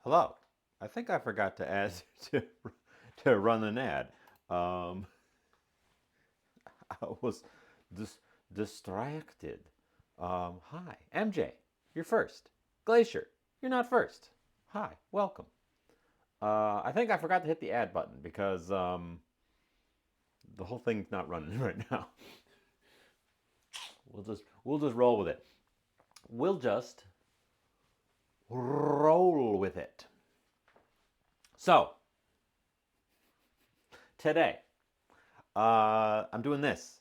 Hello. I think I forgot to add to, to run an ad. Um, I was dis- distracted. Hi, MJ. You're first. Glacier. You're not first. Hi. Welcome. I think I forgot to hit the ad button because the whole thing's not running right now. We'll just roll with it. We'll just roll with it. So today, I'm doing this,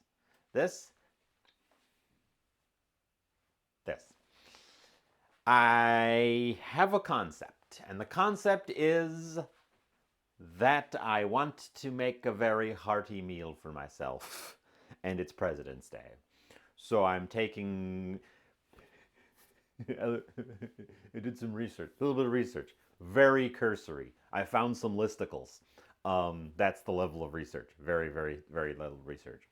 this. I have a concept, and the concept is that I want to make a very hearty meal for myself, and it's President's Day. So I'm taking. I did some research, a little bit of research, very cursory. I found some listicles. That's the level of research. Very, very, very little research.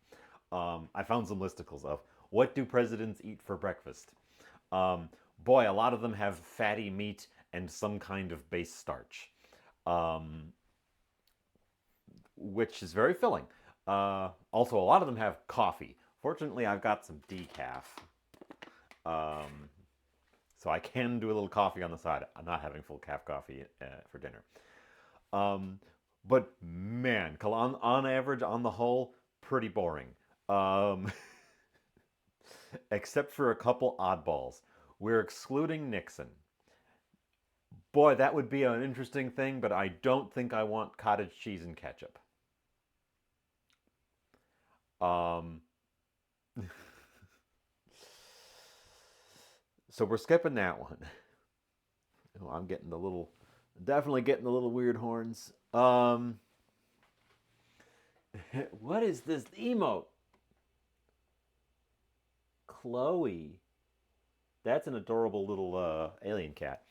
I found some listicles of what do presidents eat for breakfast. Um, Boy, a lot of them have fatty meat and some kind of base starch, um, which is very filling. Also, a lot of them have coffee. Fortunately, I've got some decaf, um, so I can do a little coffee on the side. I'm not having full calf coffee for dinner. Um, but man, on average, on the whole, pretty boring. Um, except for a couple oddballs. We're excluding Nixon. Boy, that would be an interesting thing, but I don't think I want cottage cheese and ketchup. Um, so we're skipping that one. Oh, I'm getting the little, definitely getting the little weird horns. What is this emote? Chloe. That's an adorable little alien cat.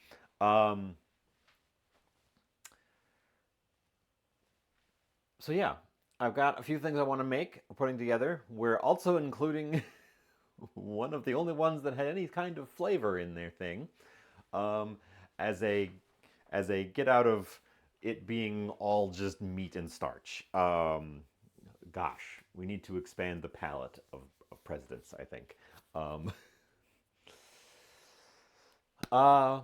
Um, so yeah, I've got a few things I want to make. We're putting together. We're also including one of the only ones that had any kind of flavor in their thing, um, as a get out of it being all just meat and starch. Gosh, we need to expand the palette of presidents. I think. Um, uh,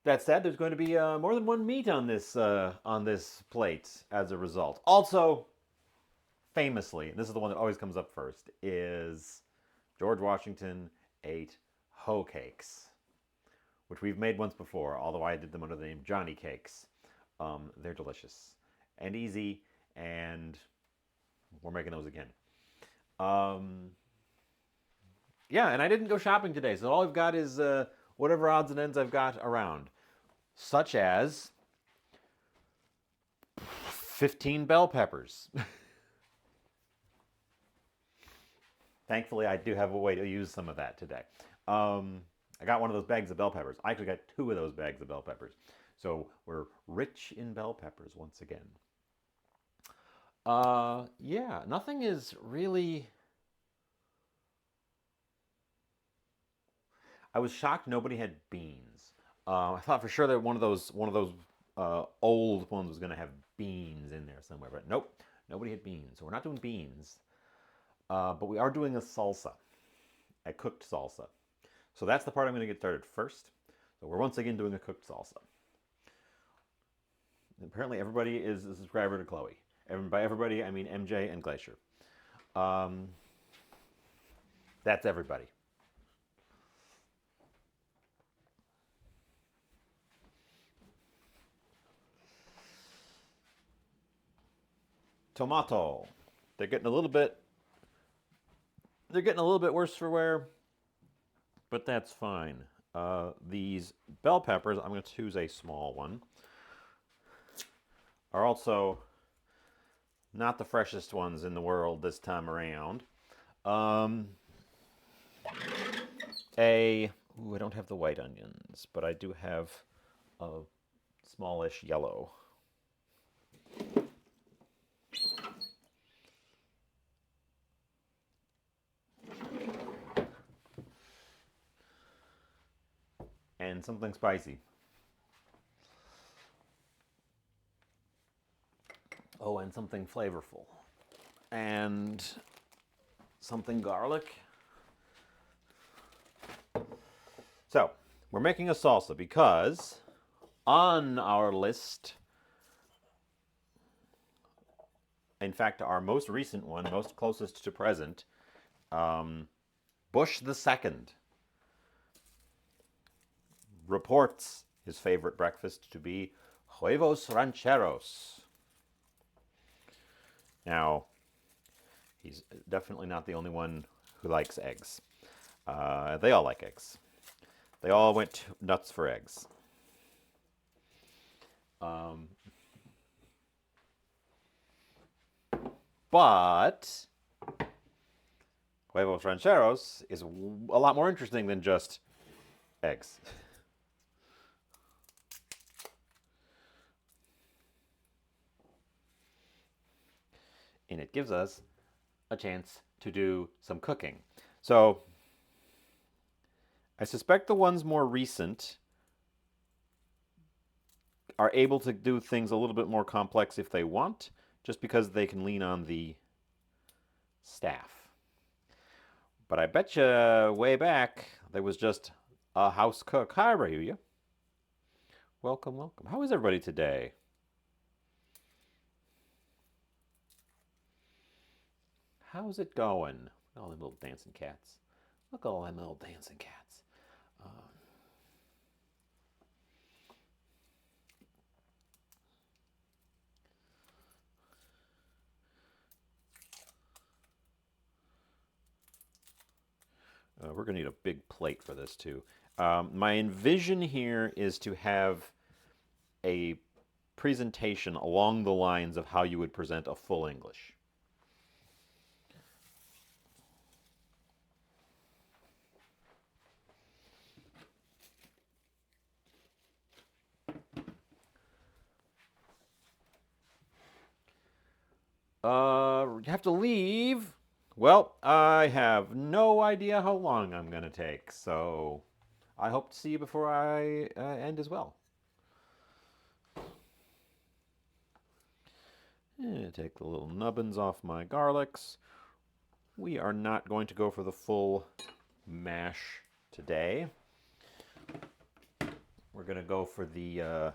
that said, there's going to be more than one meat on this plate as a result. Also, famously, and this is the one that always comes up first, is George Washington ate hoe cakes, which we've made once before, although I did them under the name Johnny Cakes. They're delicious and easy, and we're making those again. Um, yeah, and I didn't go shopping today, so all I've got is whatever odds and ends I've got around, such as 15 bell peppers. Thankfully, I do have a way to use some of that today. I got one of those bags of bell peppers. I actually got two of those bags of bell peppers. So we're rich in bell peppers once again. Yeah, nothing is really. I was shocked nobody had beans. I thought for sure that one of those old ones was going to have beans in there somewhere, but nope, nobody had beans. So we're not doing beans, but we are doing a salsa, a cooked salsa. So that's the part I'm going to get started first. So we're once again doing a cooked salsa. Apparently, everybody is a subscriber to Chloe. And by everybody, I mean MJ and Glacier. Um, that's everybody. Tomato. They're getting a little bit. They're getting a little bit worse for wear, but that's fine. These bell peppers, I'm going to choose a small one, are also not the freshest ones in the world this time around. Um, a ooh, I don't have the white onions, but I do have a smallish yellow. And something spicy. Oh, and something flavorful. And something garlic. So, we're making a salsa because on our list, in fact, our most recent one, most closest to present, Bush II reports his favorite breakfast to be huevos rancheros. Now, he's definitely not the only one who likes eggs. They all like eggs. They all went nuts for eggs. But huevos rancheros is a lot more interesting than just eggs. And it gives us a chance to do some cooking. So I suspect the ones more recent are able to do things a little bit more complex if they want, just because they can lean on the staff. But I bet you way back there was just a house cook. Hi, Rayuya. Welcome, welcome. How is everybody today? How's it going? Look at all them little dancing cats. Look at all them little dancing cats. We're going to need a big plate for this too. My envision here is to have a presentation along the lines of how you would present a full English. You have to leave. Well, I have no idea how long I'm going to take, so I hope to see you before I end as well. Take the little nubbins off my garlics. We are not going to go for the full mash today. We're going to go for the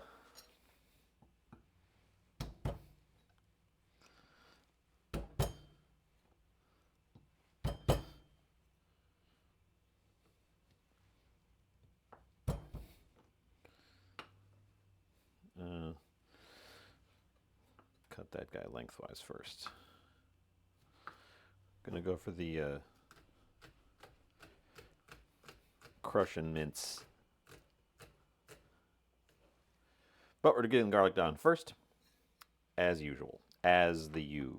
cut that guy lengthwise first. Gonna go for the crush and mince. But we're getting the garlic down first, as usual, as the usual.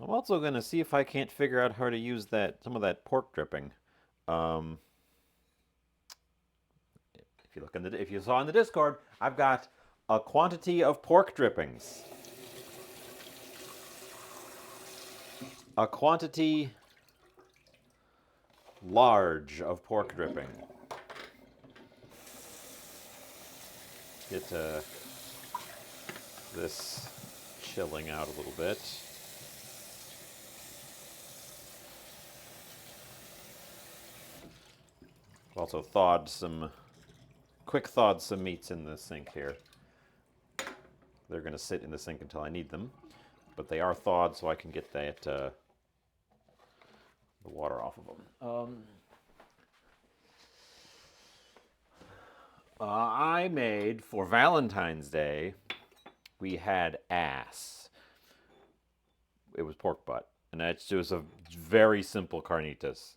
I'm also going to see if I can't figure out how to use some of that pork dripping. If you saw in the Discord, I've got a quantity of pork drippings. A quantity large of pork dripping. Get this chilling out a little bit. Also quick thawed some meats in the sink here. They're going to sit in the sink until I need them, but they are thawed so I can get the water off of them. I made, for Valentine's Day, we had ass. It was pork butt, and it was a very simple carnitas.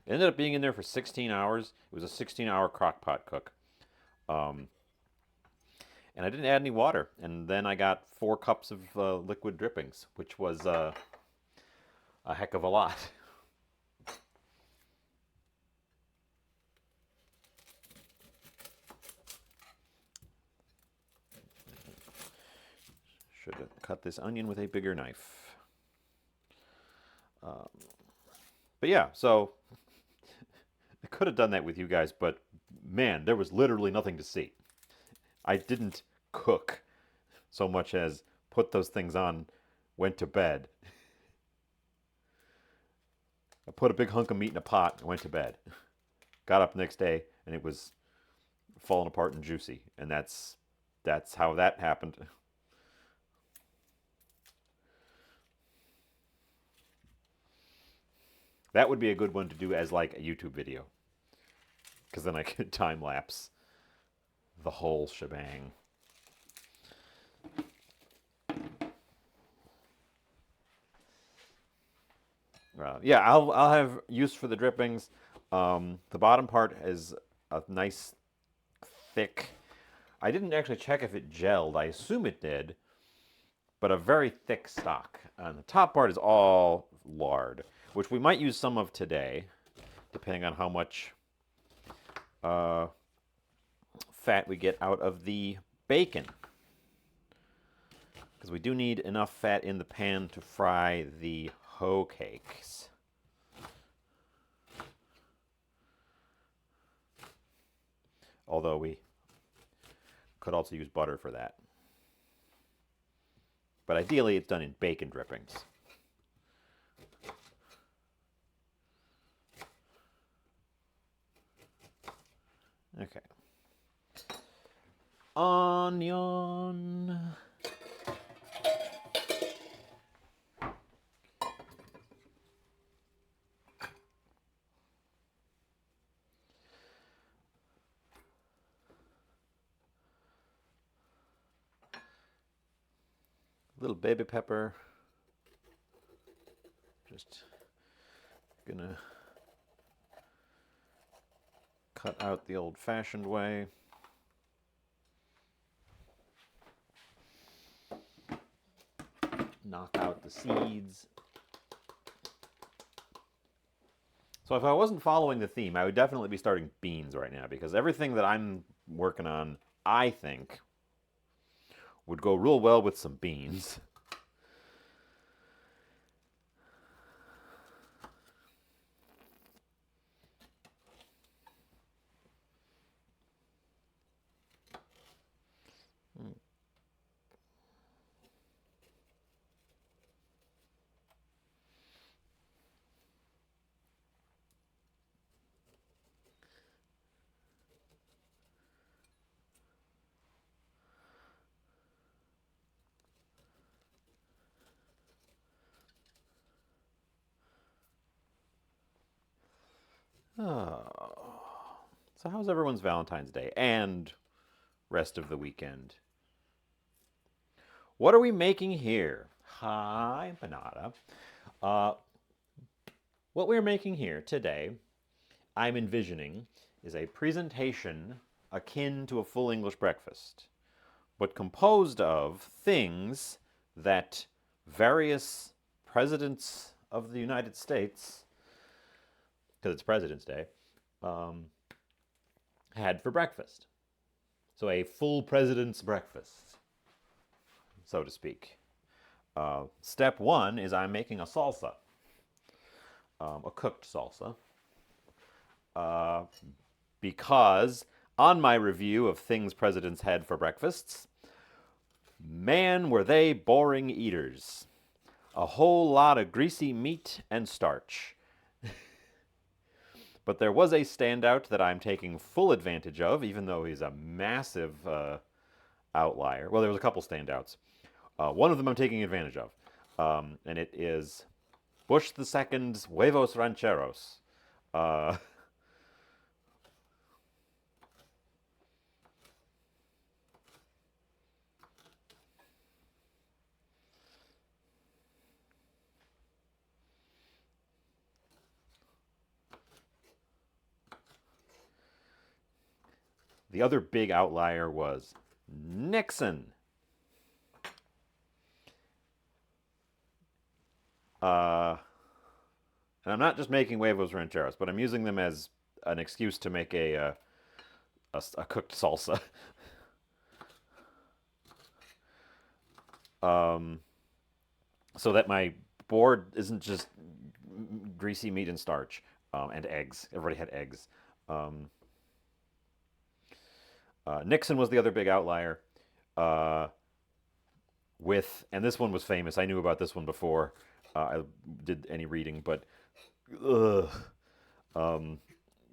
It ended up being in there for 16 hours. It was a 16-hour crock pot cook. And I didn't add any water. And then I got 4 cups of liquid drippings, which was a heck of a lot. Should have cut this onion with a bigger knife. But yeah, so I could have done that with you guys, but man, there was literally nothing to see. I didn't cook so much as put those things on, went to bed. I put a big hunk of meat in a pot and went to bed. Got up the next day and it was falling apart and juicy, and that's how that happened. That would be a good one to do as like a YouTube video, because then I could time lapse the whole shebang. Yeah, I'll have use for the drippings. The bottom part is a nice thick. I didn't actually check if it gelled. I assume it did, but a very thick stock. And the top part is all lard, which we might use some of today, depending on how much fat we get out of the bacon. Because we do need enough fat in the pan to fry the hoe cakes. Although we could also use butter for that. But ideally it's done in bacon drippings. Okay. Onion. Little baby pepper. Just gonna cut out the old-fashioned way. Knock out the seeds. So if I wasn't following the theme, I would definitely be starting beans right now, because everything that I'm working on, I think, would go real well with some beans. Oh. So how's everyone's Valentine's Day and rest of the weekend? What are we making here? Hi, Banana. What we're making here today, I'm envisioning, is a presentation akin to a full English breakfast, but composed of things that various presidents of the United States, because it's President's Day, had for breakfast. So a full president's breakfast, so to speak. Step one is I'm making a salsa, a cooked salsa, because on my review of things presidents had for breakfasts, man, were they boring eaters. A whole lot of greasy meat and starch. But there was a standout that I'm taking full advantage of, even though he's a massive outlier. Well, there was a couple standouts. One of them I'm taking advantage of, and it is Bush II's Huevos Rancheros. The other big outlier was Nixon. And I'm not just making huevos rancheros, but I'm using them as an excuse to make a cooked salsa. um, so that my board isn't just greasy meat and starch and eggs. Everybody had eggs. Um, Nixon was the other big outlier. Uh, and this one was famous. I knew about this one before I did any reading, but ugh, um,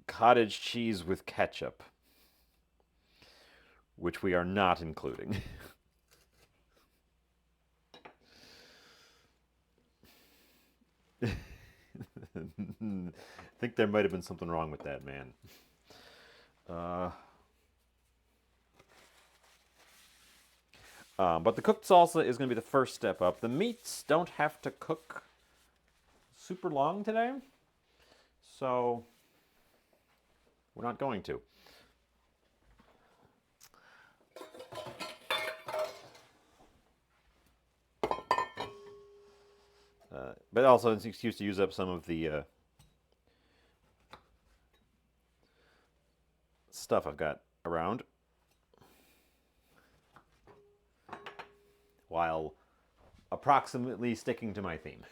cottage cheese with ketchup, which we are not including. I think there might have been something wrong with that, man. Uh, but the cooked salsa is going to be the first step up. The meats don't have to cook super long today, so we're not going to. But also it's an excuse to use up some of the stuff I've got around while approximately sticking to my theme.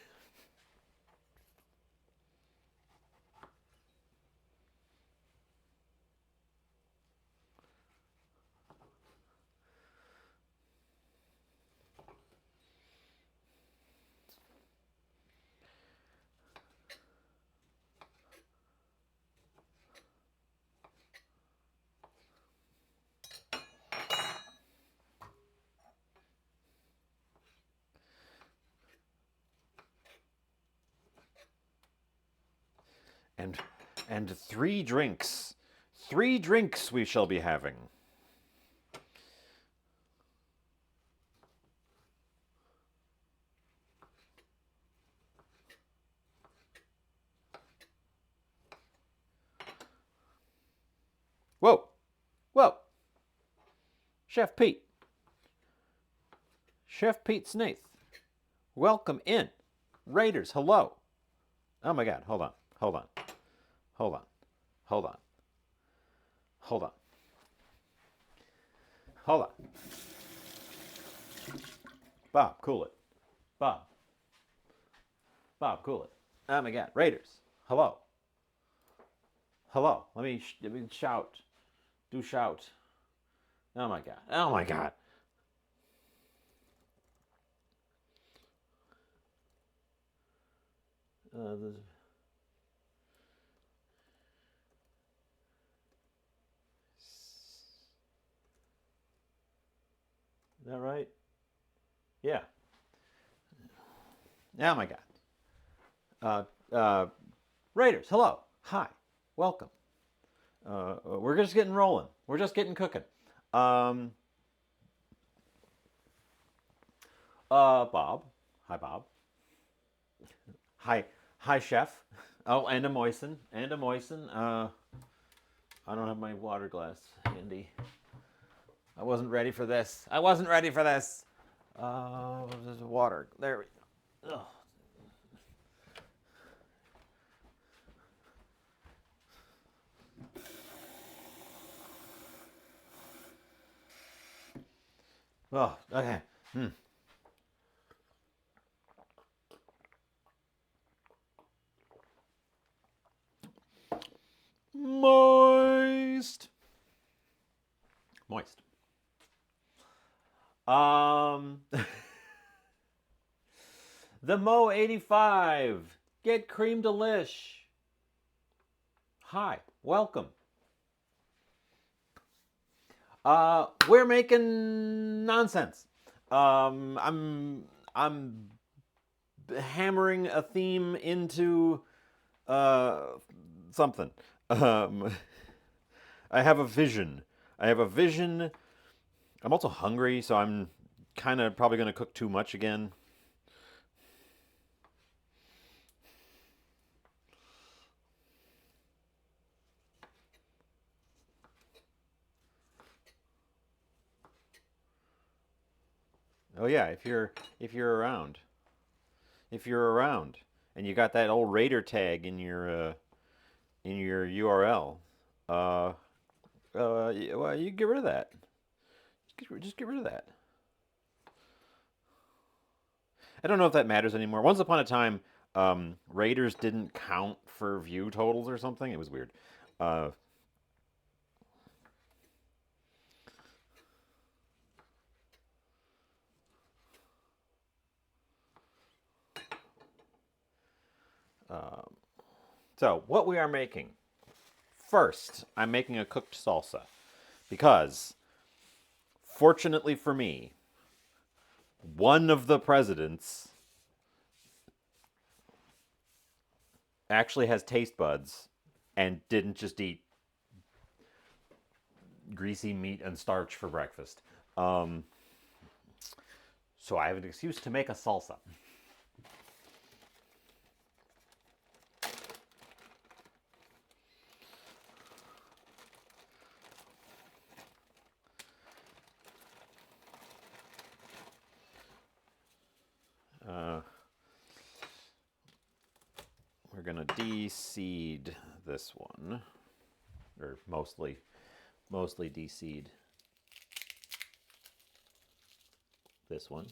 And and 3 drinks. 3 drinks we shall be having. Whoa. Whoa. Chef Pete. Chef Pete Snaith. Welcome in. Raiders, hello. Oh my god, hold on. Hold on. Hold on. Hold on. Hold on. Hold on. Bob, cool it. Bob. Bob, cool it. Oh my god, Raiders, hello. Hello. Let me shout. Do shout. Oh my god. Oh my god. Is that right? Yeah. Oh my god. Raiders, hello. Hi. Welcome. We're just getting rolling. We're just getting cooking. Um, Bob. Hi, Bob. Hi. Hi, Chef. Oh, and a moisten. And a moisten. I don't have my water glass handy. I wasn't ready for this. I wasn't ready for this. There's water. There we go. Ugh. Oh, okay. Moist. Moist. Um, the Mo 85. Get cream delish. Hi, welcome. We're making nonsense. I'm hammering a theme into uh something. Um, I have a vision. I have a vision. I'm also hungry, so I'm kind of probably going to cook too much again. Oh yeah, if you're around, and you got that old Raider tag in your URL, well, you get rid of that. Just get rid of that. I don't know if that matters anymore. Once upon a time, Raiders didn't count for view totals or something. It was weird. Uh, um, so, what we are making. First, I'm making a cooked salsa because, fortunately for me, one of the presidents actually has taste buds and didn't just eat greasy meat and starch for breakfast. Um, so I have an excuse to make a salsa. Uh, we're gonna de-seed this one, or mostly de-seed this one.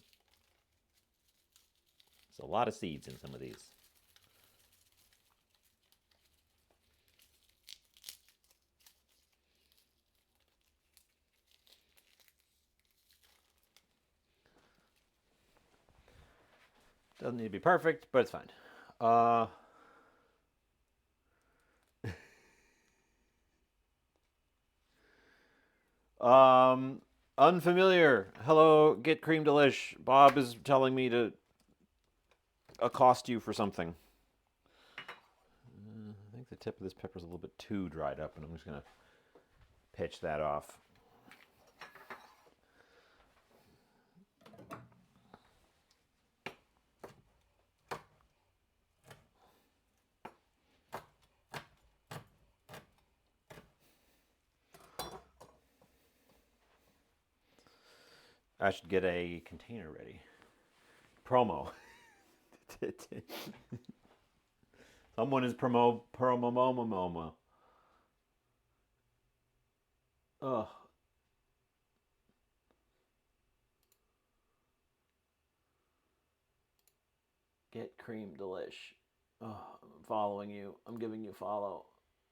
There's a lot of seeds in some of these. Doesn't need to be perfect, but it's fine. Unfamiliar. Hello, Get Cream Delish. Bob is telling me to accost you for something. I think the tip of this pepper is a little bit too dried up, and I'm just gonna pitch that off. I should get a container ready. Promo. Someone is promo. Ugh. Get Cream Delish. Oh, I'm following you. I'm giving you follow.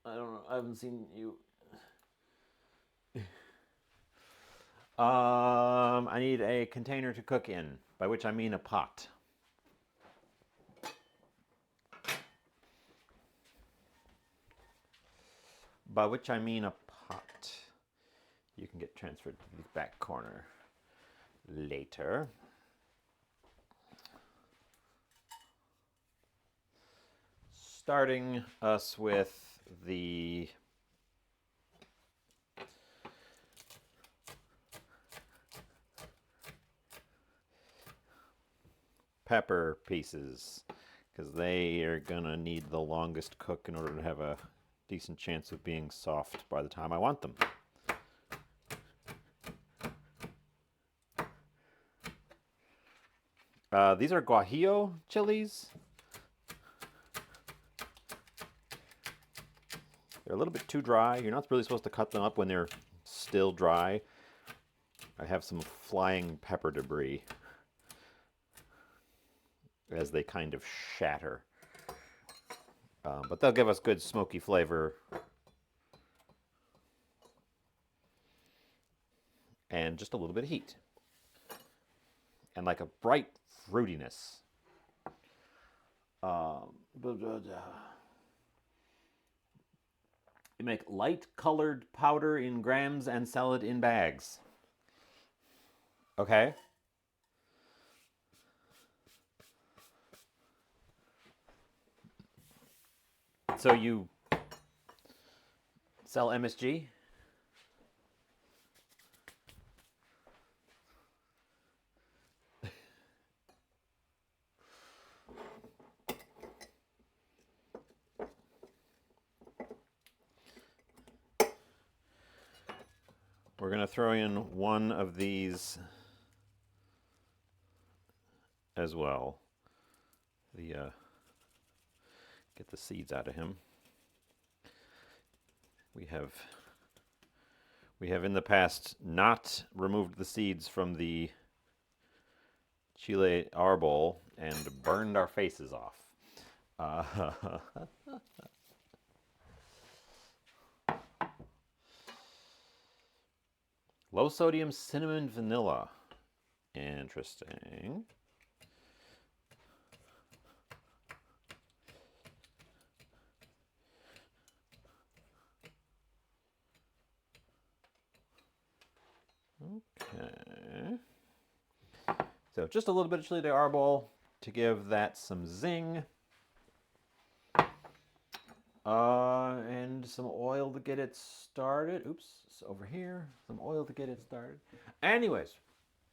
I don't know. I haven't seen you. I need a container to cook in, by which I mean a pot. By which I mean a pot. You can get transferred to the back corner later. Starting us with the pepper pieces, because they are gonna need the longest cook in order to have a decent chance of being soft by the time I want them. These are guajillo chilies. They're a little bit too dry. You're not really supposed to cut them up when they're still dry. I have some flying pepper debris as they kind of shatter. But they'll give us good smoky flavor and just a little bit of heat. And like a bright fruitiness. You make light colored powder in grams and sell it in bags. Okay. So you sell MSG? We're going to throw in one of these as well. Get the seeds out of him. We have in the past not removed the seeds from the chile arbol and burned our faces off. Uh, low sodium cinnamon vanilla. Interesting. Okay. So just a little bit of chili de arbol to give that some zing. And some oil to get it started. Oops, it's over here. Some oil to get it started. Anyways,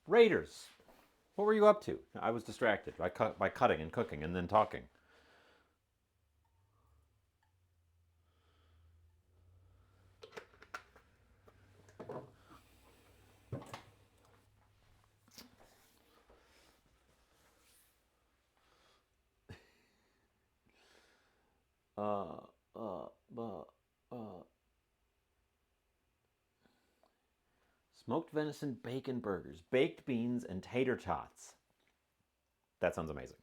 Raiders, what were you up to? I was distracted by cutting and cooking and then talking. Uh, uh, uh, uh. Smoked venison bacon burgers, baked beans, and tater tots. That sounds amazing.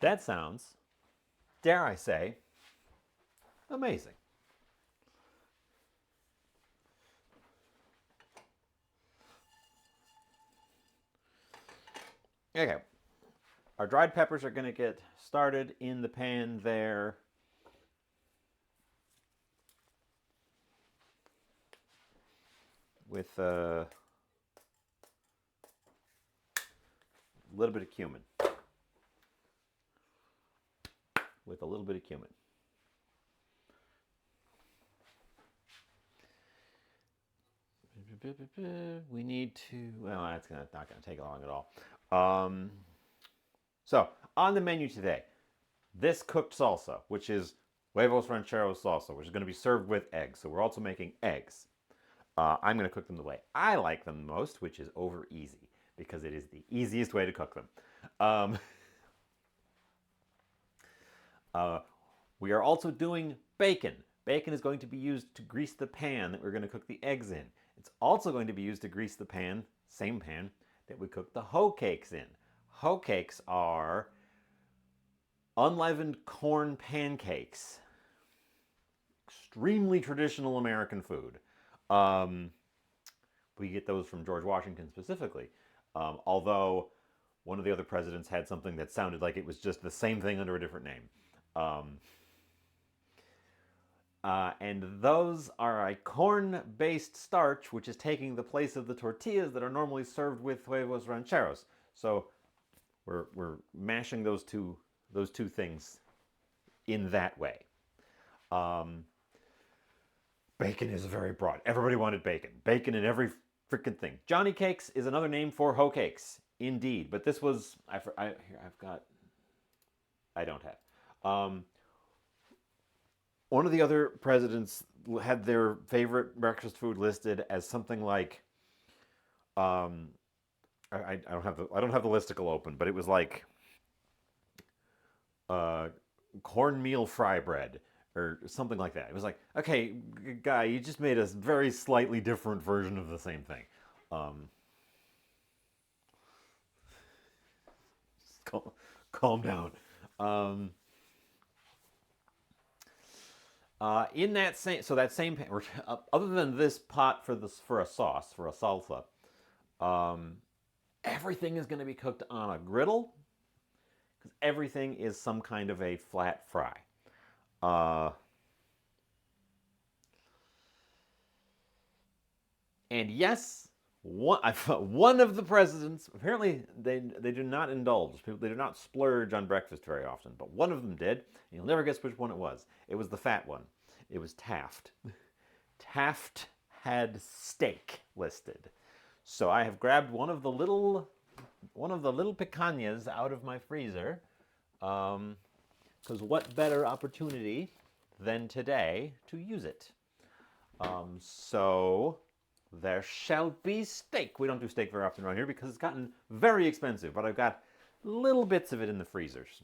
That sounds, dare I say, amazing. Okay, our dried peppers are going to get started in the pan there. With a little bit of cumin. With a little bit of cumin. We need to, well, that's not going to take long at all. So, on the menu today, this cooked salsa, which is huevos rancheros salsa, which is going to be served with eggs. So, we're also making eggs. I'm going to cook them the way I like them most, which is over easy, because it is the easiest way to cook them. We are also doing bacon. Bacon is going to be used to grease the pan that we're going to cook the eggs in. It's also going to be used to grease the pan, same pan, that we cook the hoe cakes in. Hoe cakes are unleavened corn pancakes. Extremely traditional American food. We get those from George Washington specifically. Although one of the other presidents had something that sounded like it was just the same thing under a different name. And those are a corn-based starch, which is taking the place of the tortillas that are normally served with huevos rancheros. So we're mashing those two things in that way. Bacon is very broad. Everybody wanted bacon. Bacon in every freaking thing. Johnny cakes is another name for hoe cakes, indeed. But this was I don't have. One of the other presidents had their favorite breakfast food listed as something like, I don't have the listicle open, but it was like cornmeal fry bread or something like that. It was like, okay, guy, you just made a very slightly different version of the same thing. Calm down. In that same pan, other than this pot for a sauce for a salsa, everything is going to be cooked on a griddle because everything is some kind of a flat fry. And yes, one of the presidents, apparently they do not indulge. They do not splurge on breakfast very often, but one of them did. And you'll never guess which one it was. It was the fat one. It was Taft. Taft had steak listed. So I have grabbed one of the little picanhas out of my freezer. Because what better opportunity than today to use it? So there shall be steak. We don't do steak very often around here because it's gotten very expensive, but I've got little bits of it in the freezers.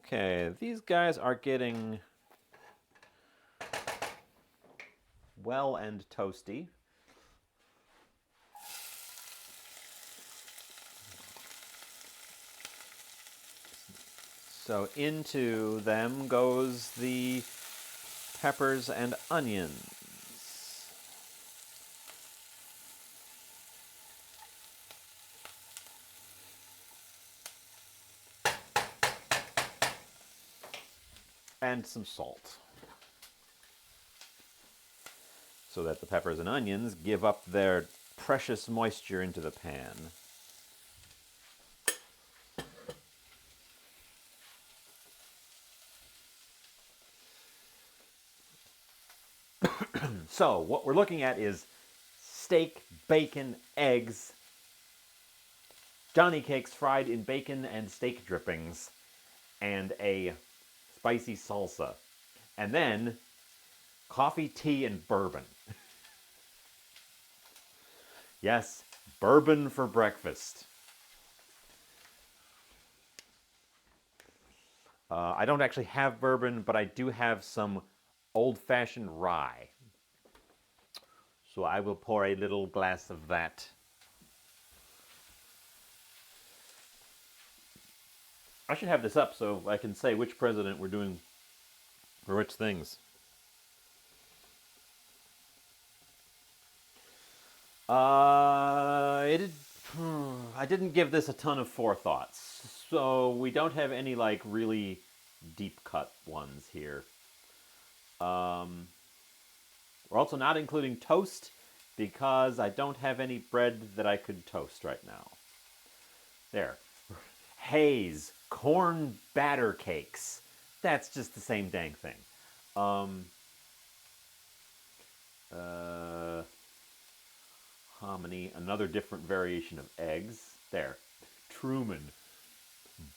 Okay, these guys are getting well and toasty. So into them goes the peppers and onions. And some salt. So that the peppers and onions give up their precious moisture into the pan. So what we're looking at is steak, bacon, eggs, Johnny cakes fried in bacon and steak drippings, and a spicy salsa. And then coffee, tea, and bourbon. Yes, bourbon for breakfast. I don't actually have bourbon, but I do have some old-fashioned rye. So I will pour a little glass of that. I should have this up so I can say which president we're doing for which things. I didn't give this a ton of forethought, so we don't have any like really deep cut ones here. We're also not including toast because I don't have any bread that I could toast right now. There. Haze, corn batter cakes. That's just the same dang thing. Hominy, another different variation of eggs. There. Truman.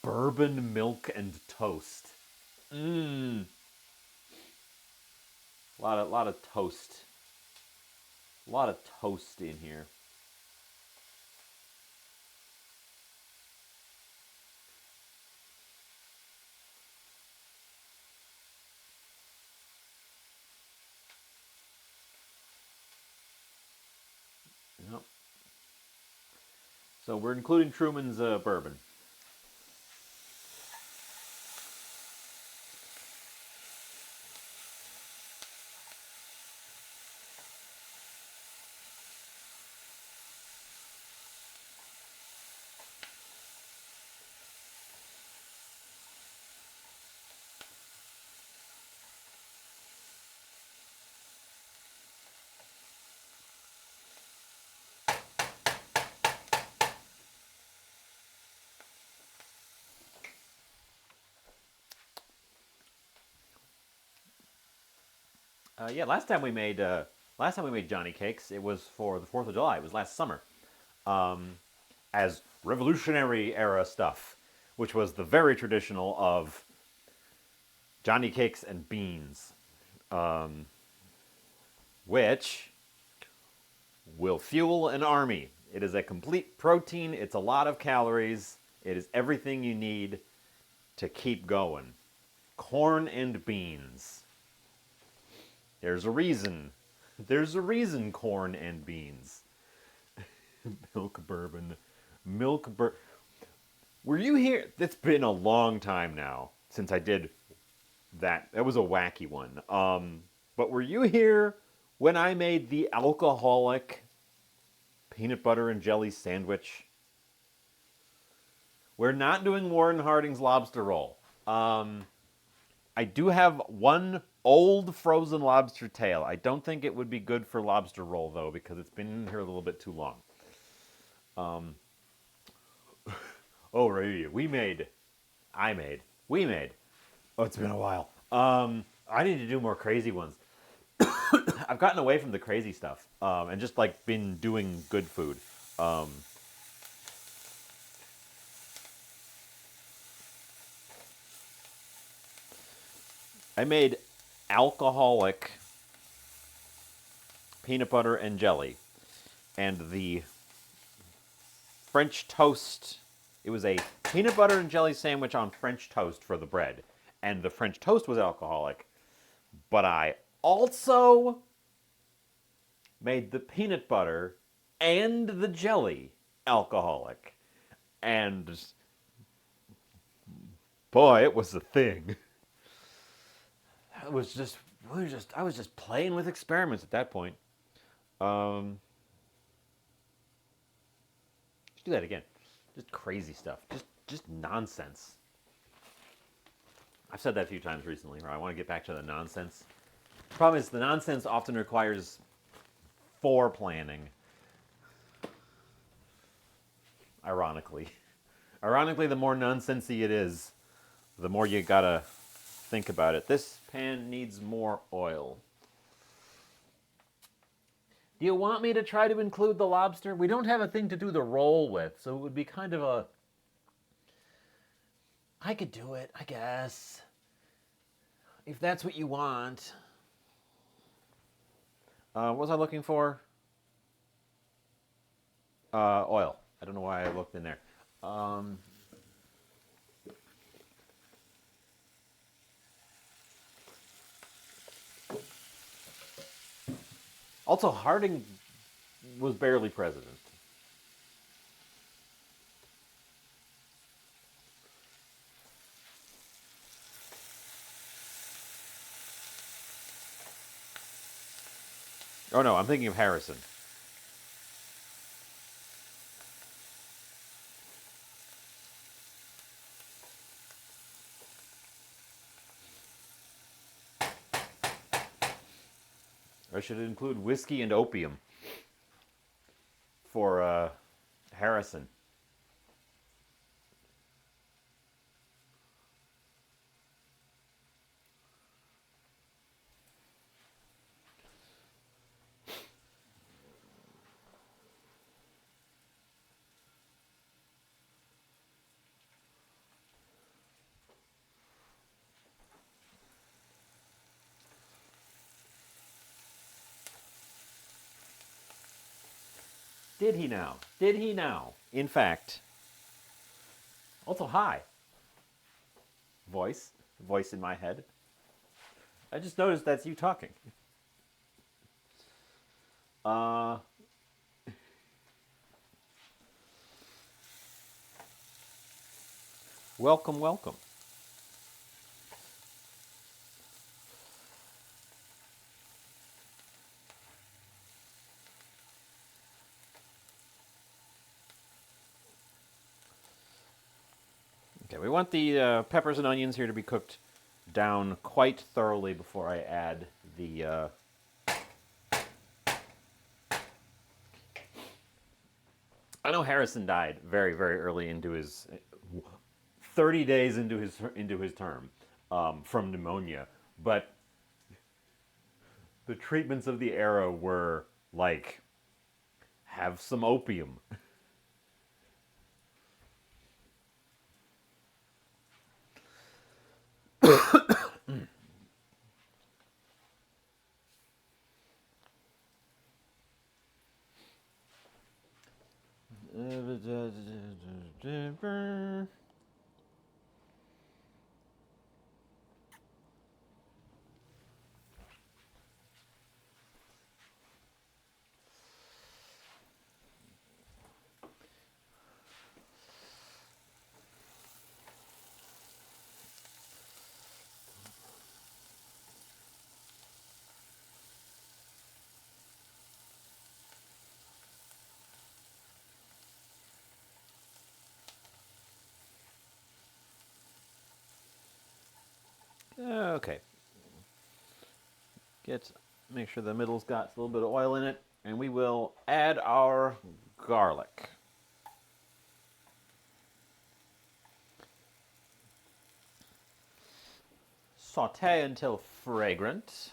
Bourbon, milk, and toast. Mmm. A lot of toast. A lot of toast in here. Yep. So we're including Truman's bourbon. Yeah, last time we made Johnny cakes, it was for the 4th of July. It was last summer, as Revolutionary era stuff, which was the very traditional of Johnny cakes and beans, which will fuel an army. It is a complete protein. It's a lot of calories. It is everything you need to keep going. Corn and beans. There's a reason. There's a reason corn and beans. Milk bourbon. Were you here? It's been a long time now since I did that. That was a wacky one. But were you here when I made the alcoholic peanut butter and jelly sandwich? We're not doing Warren Harding's lobster roll. I do have one old frozen lobster tail. I don't think it would be good for lobster roll, though, because it's been in here a little bit too long. Oh, right. We made. Oh, it's been a while. I need to do more crazy ones. I've gotten away from the crazy stuff and just like been doing good food. I made alcoholic peanut butter and jelly, and the French toast It was a peanut butter and jelly sandwich on French toast for the bread. And the French toast was alcoholic. But I also made the peanut butter and the jelly alcoholic. And boy, it was a thing. It was just, I was just playing with experiments at that point. Let's do that again. Just crazy stuff. Just nonsense. I've said that a few times recently, where I want to get back to the nonsense. The problem is the nonsense often requires planning. Ironically. Ironically, the more nonsensy it is, the more you gotta think about it. This pan needs more oil. Do you want me to try to include the lobster? We don't have a thing to do the roll with, so it would be kind of a... I could do it, I guess. If that's what you want. What was I looking for? Oil. I don't know why I looked in there. Also, Harding was barely president. Oh no, I'm thinking of Harrison. I should include whiskey and opium for Harrison. Did he now? Did he now? In fact, also hi. Voice in my head. I just noticed that's you talking. Welcome, welcome. Okay, we want the peppers and onions here to be cooked down quite thoroughly before I add the... I know Harrison died very, very early into his 30 days into his term from pneumonia, but the treatments of the era were like, have some opium. Okay. Make sure the middle's got a little bit of oil in it, and we will add our garlic. Saute until fragrant.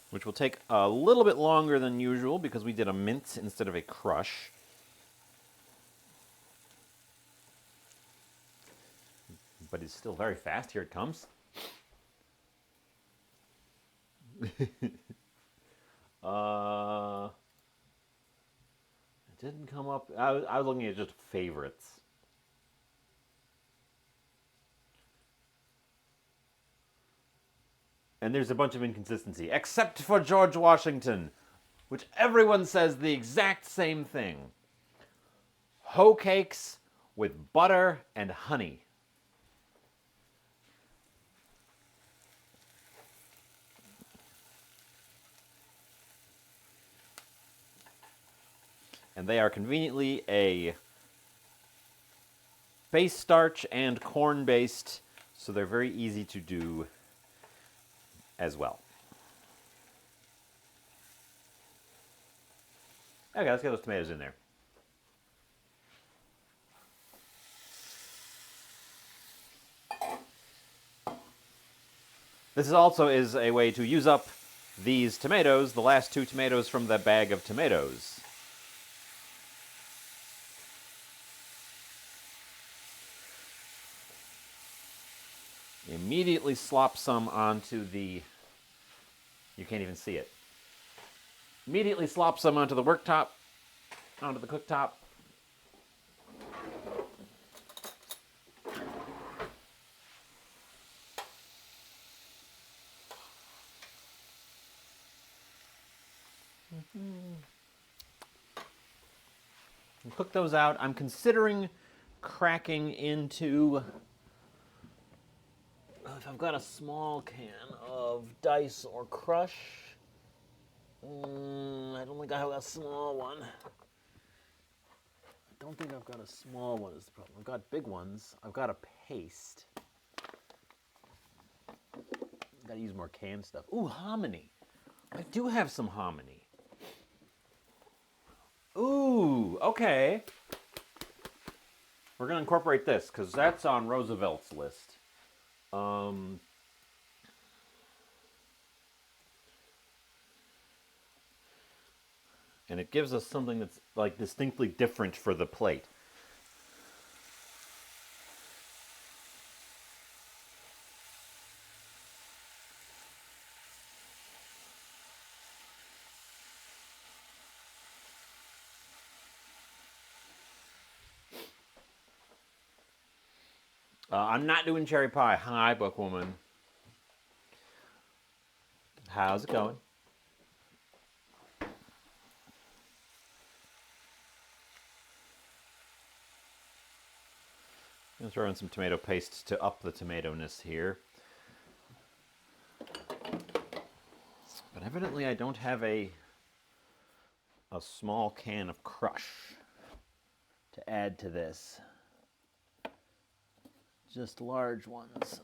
Which will take a little bit longer than usual because we did a mince instead of a crush. But it's still very fast. Here it comes. uh, it didn't come up. I was looking at just favorites. And there's a bunch of inconsistency, except for George Washington, which everyone says the exact same thing. Hoe cakes with butter and honey. And they are conveniently a base starch and corn based, so they're very easy to do as well. Okay, let's get those tomatoes in there. This also is a way to use up these tomatoes, the last 2 tomatoes from the bag of tomatoes. Immediately slop some onto the... You can't even see it. Immediately slop some onto the worktop, onto the cooktop. And cook those out. I'm considering cracking into... If I've got a small can of Dice or Crush, I don't think I have a small one. I don't think I've got a small one is the problem. I've got big ones. I've got a paste. I've got to use more canned stuff. Ooh, hominy. I do have some hominy. Ooh, okay. We're going to incorporate this because that's on Roosevelt's list. And it gives us something that's like distinctly different for the plate. I'm not doing cherry pie. Hi, Bookwoman. How's it going? I'm going to throw in some tomato paste to up the tomato-ness here. But evidently I don't have a small can of Crush to add to this. Just large ones.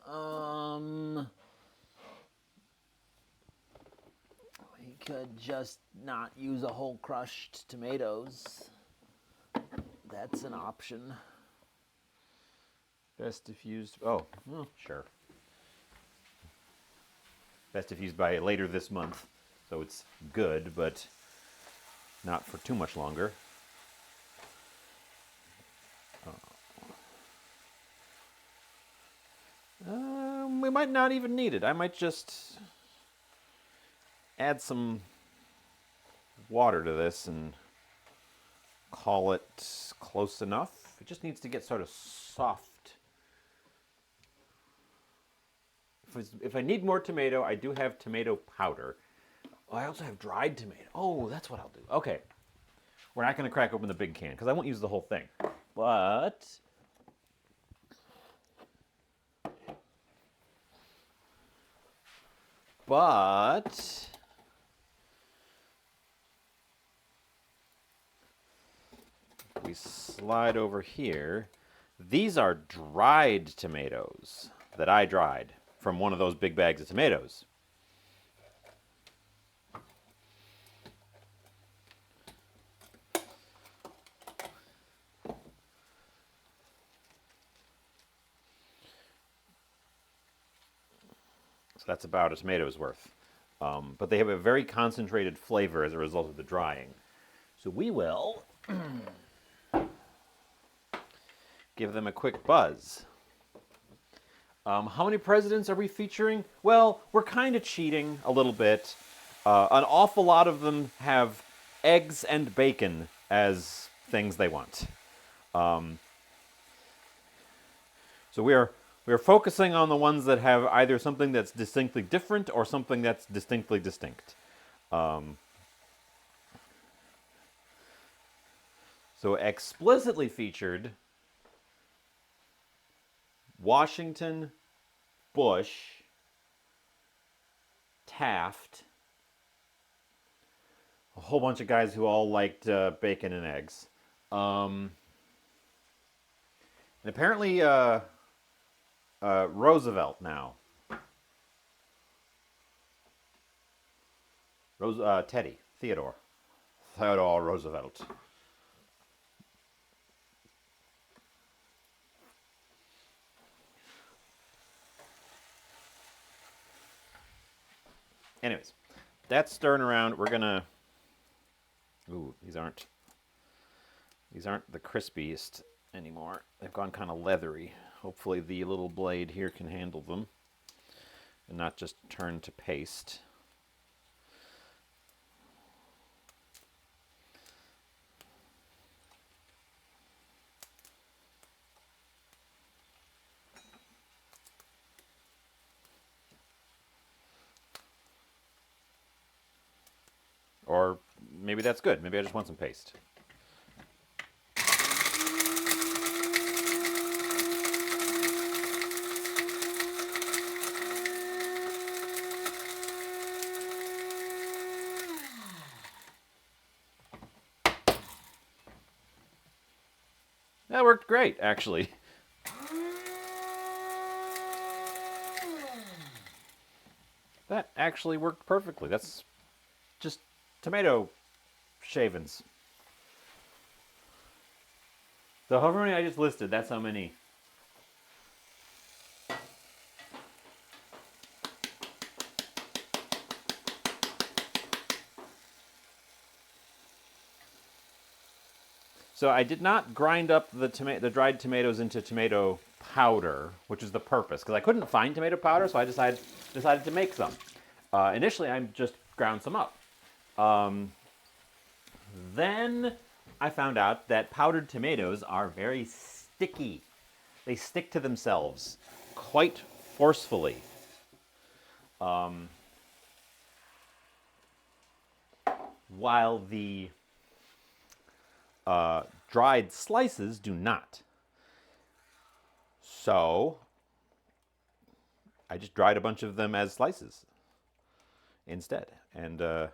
We could just not use a whole crushed tomatoes. That's an option. Best if used. Oh, well, sure. Best if used by later this month. So it's good, but not for too much longer. We might not even need it. I might just add some water to this and call it close enough. It just needs to get sort of soft. If I need more tomato, I do have tomato powder. Oh, I also have dried tomato. Oh, that's what I'll do. Okay. We're not going to crack open the big can because I won't use the whole thing. But we slide over here. These are dried tomatoes that I dried from one of those big bags of tomatoes. So that's about a tomato's worth. But they have a very concentrated flavor as a result of the drying. So we will give them a quick buzz. How many presidents are we featuring? Well, we're kind of cheating a little bit. An awful lot of them have eggs and bacon as things they want. So we are focusing on the ones that have either something that's distinctly different or something that's distinctly distinct. So explicitly featured Washington, Bush, Taft, a whole bunch of guys who all liked bacon and eggs. And apparently Roosevelt now. Teddy, Theodore Roosevelt. Anyways, that's stirring around. We're gonna. Ooh, these aren't the crispiest anymore. They've gone kind of leathery. Hopefully the little blade here can handle them and not just turn to paste. Or maybe that's good. Maybe I just want some paste. That worked great, actually. That actually worked perfectly. That's just tomato shavings. So however many I just listed, that's how many. So I did not grind up the dried tomatoes into tomato powder, which is the purpose, because I couldn't find tomato powder, so I decided to make some. Initially, I just ground some up. Then I found out that powdered tomatoes are very sticky. They stick to themselves quite forcefully. While the dried slices do not. So I just dried a bunch of them as slices instead. And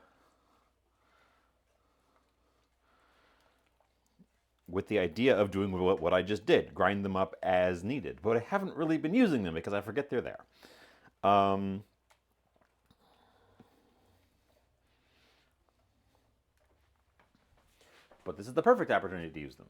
with the idea of doing what I just did, grind them up as needed. But I haven't really been using them because I forget they're there. But this is the perfect opportunity to use them.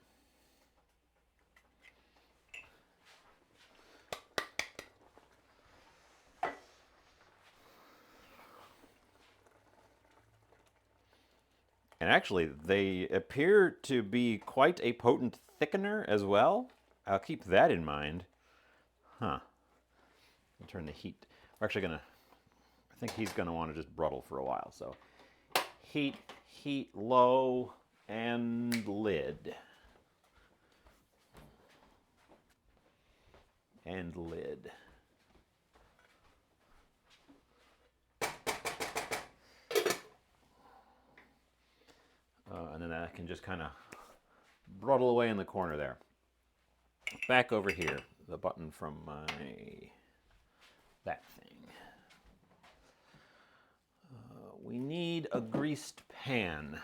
And actually, they appear to be quite a potent thickener as well. I'll keep that in mind. Huh. I'll turn the heat. We're actually going to, I think he's going to want to just bruttle for a while. So heat low, and lid. And lid. And then I can just kind of bruttle away in the corner there. Back over here, the button from that thing. We need a greased pan.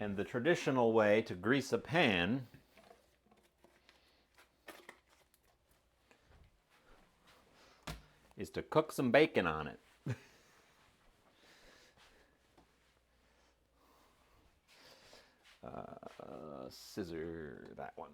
And the traditional way to grease a pan is to cook some bacon on it. Scissor that one.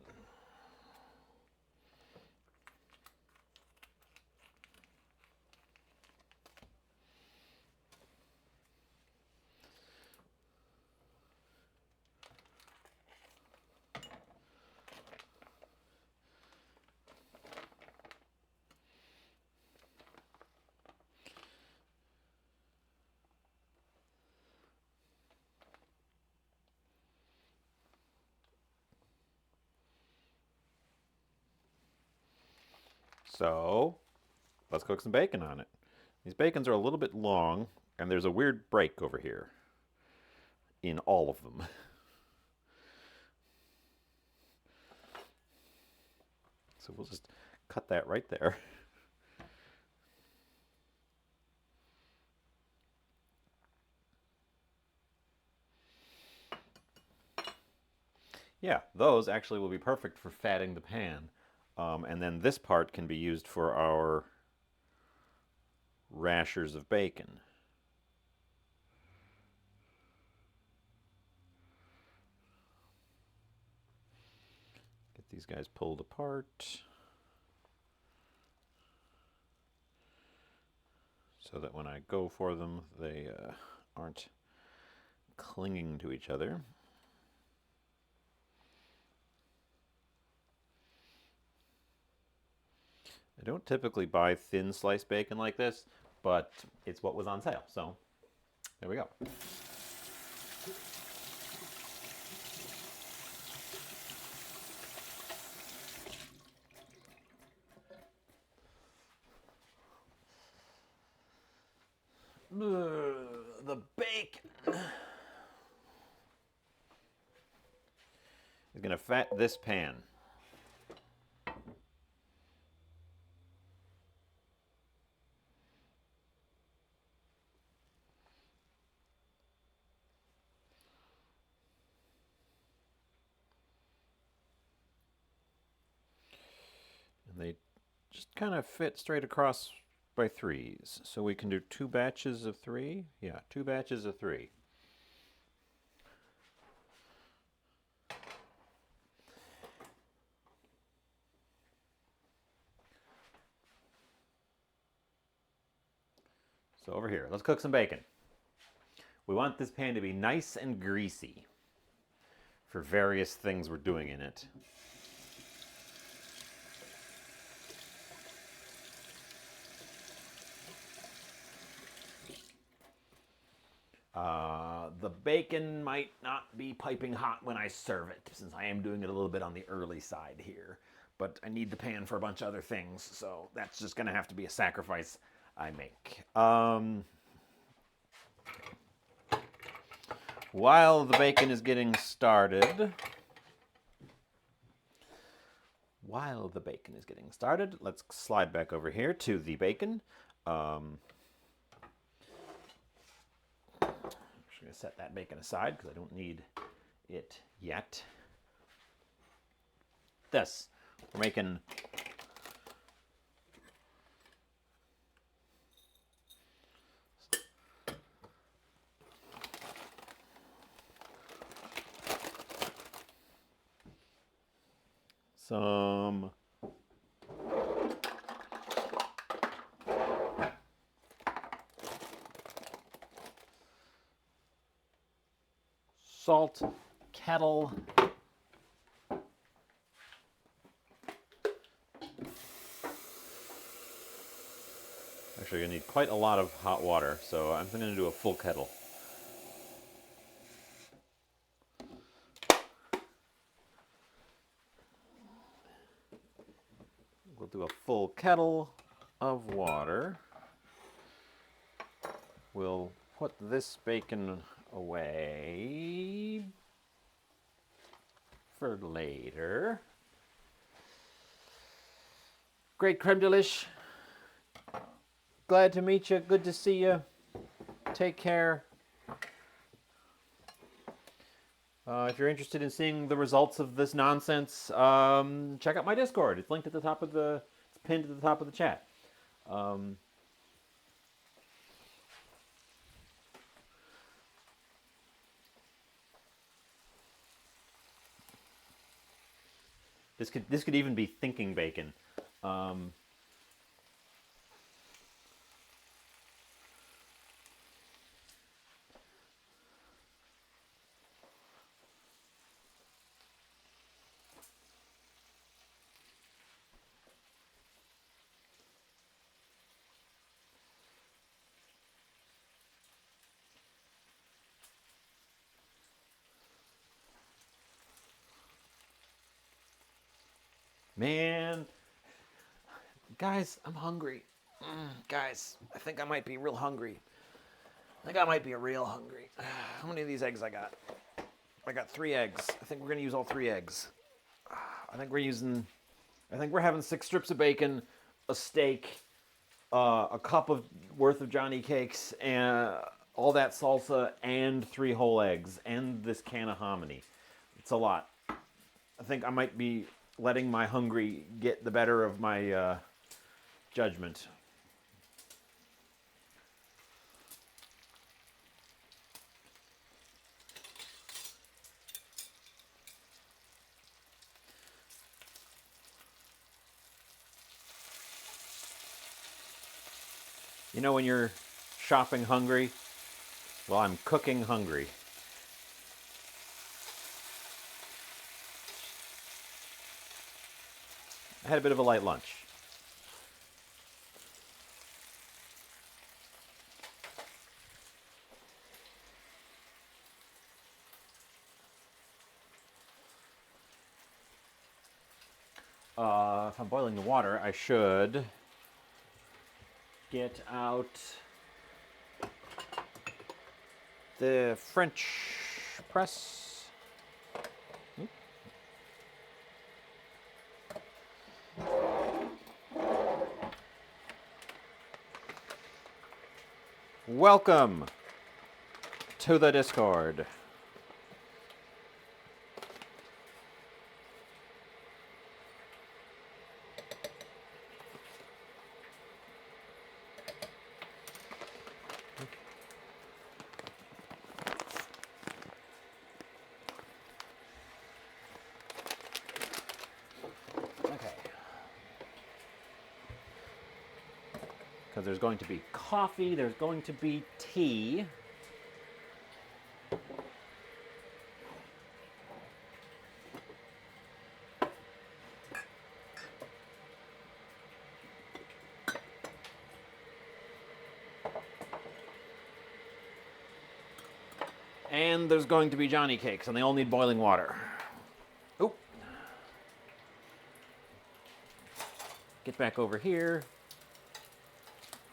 So let's cook some bacon on it. These bacons are a little bit long, and there's a weird break over here in all of them. So we'll just cut that right there. Yeah, those actually will be perfect for fatting the pan. And then this part can be used for our rashers of bacon. Get these guys pulled apart so that when I go for them, they aren't clinging to each other. I don't typically buy thin sliced bacon like this, but it's what was on sale, so there we go. The bacon is going to fat this pan. And they just kind of fit straight across by threes. So we can do 2 batches of 3. Yeah, 2 batches of 3. So over here, let's cook some bacon. We want this pan to be nice and greasy for various things we're doing in it. The bacon might not be piping hot when I serve it, since I am doing it a little bit on the early side here. But I need the pan for a bunch of other things, so that's just going to have to be a sacrifice I make. While the bacon is getting started, let's slide back over here to the bacon. I'm just going to set that bacon aside because I don't need it yet. We're making some salt, kettle, actually you're going to need quite a lot of hot water, so I'm going to do a full kettle. We'll do a full kettle of water. We'll put this bacon away for later. Great creme de lish. Glad to meet you. Good to see you. Take care. If you're interested in seeing the results of this nonsense, check out my Discord. It's linked at the top of it's pinned at the top of the chat. This could even be thinking bacon. Man, Guys, I'm hungry. Guys, I think I might be real hungry. I think I might be real hungry. How many of these eggs I got? I got 3 eggs. I think we're gonna use all 3 eggs. I think we're having 6 strips of bacon, a steak, a cup of worth of Johnny cakes, and all that salsa, and 3 whole eggs, and this can of hominy. It's a lot. I think I might be letting my hungry get the better of my judgment. You know when you're shopping hungry? Well, I'm cooking hungry. I had a bit of a light lunch. If I'm boiling the water, I should get out the French press. Welcome to the Discord. Because there's going to be coffee, there's going to be tea. And there's going to be Johnny cakes, and they all need boiling water. Oop. Get back over here.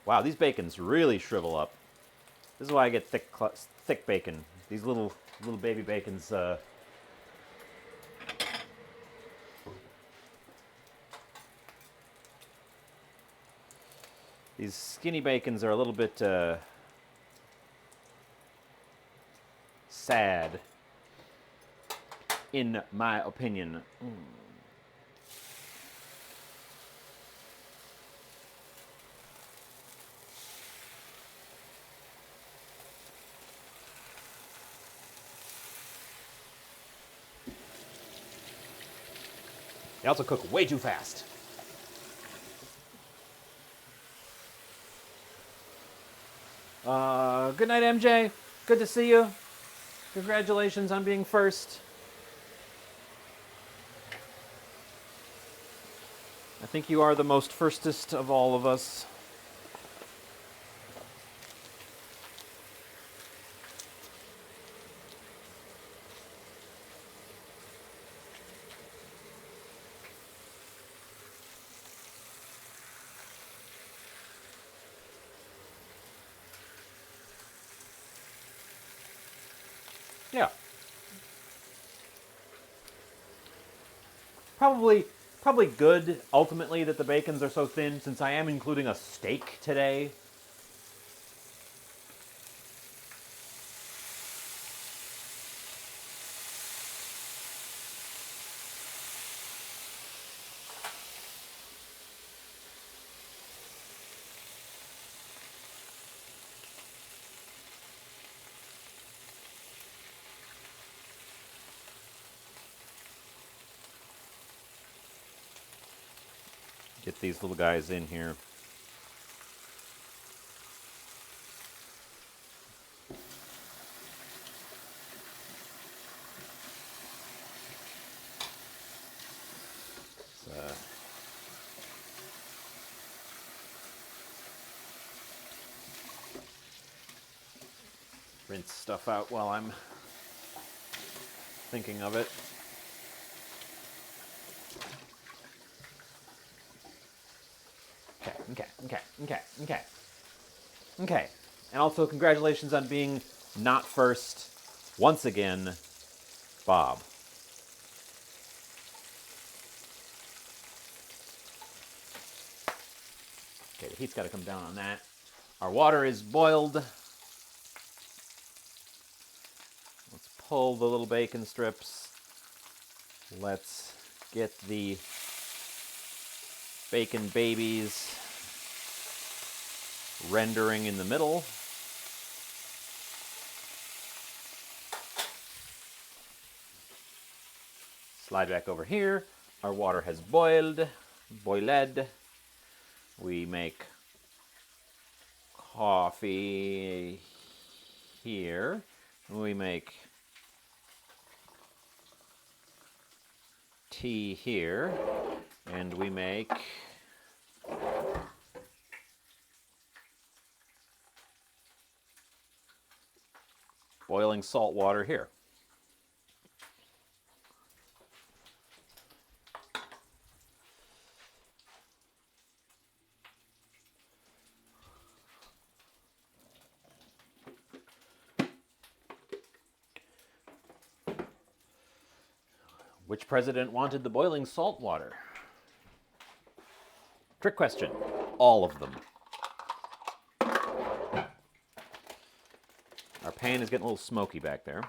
Wow, these bacons really shrivel up. This is why I get thick bacon. These little baby bacons. These skinny bacons are a little bit sad, in my opinion. They also cook way too fast. Good night, MJ. Good to see you. Congratulations on being first. I think you are the most firstest of all of us. Yeah. Probably good, ultimately, that the bacons are so thin, since I am including a steak today. Get these little guys in here. Rinse stuff out while I'm thinking of it. Okay. And also, congratulations on being not first once again, Bob. Okay, the heat's got to come down on that. Our water is boiled. Let's pull the little bacon strips. Let's get the bacon babies rendering in the middle. Slide back over here. Our water has boiled. We make coffee here. We make tea here. And we make boiling salt water here. Which president wanted the boiling salt water? Trick question. All of them. Our pan is getting a little smoky back there.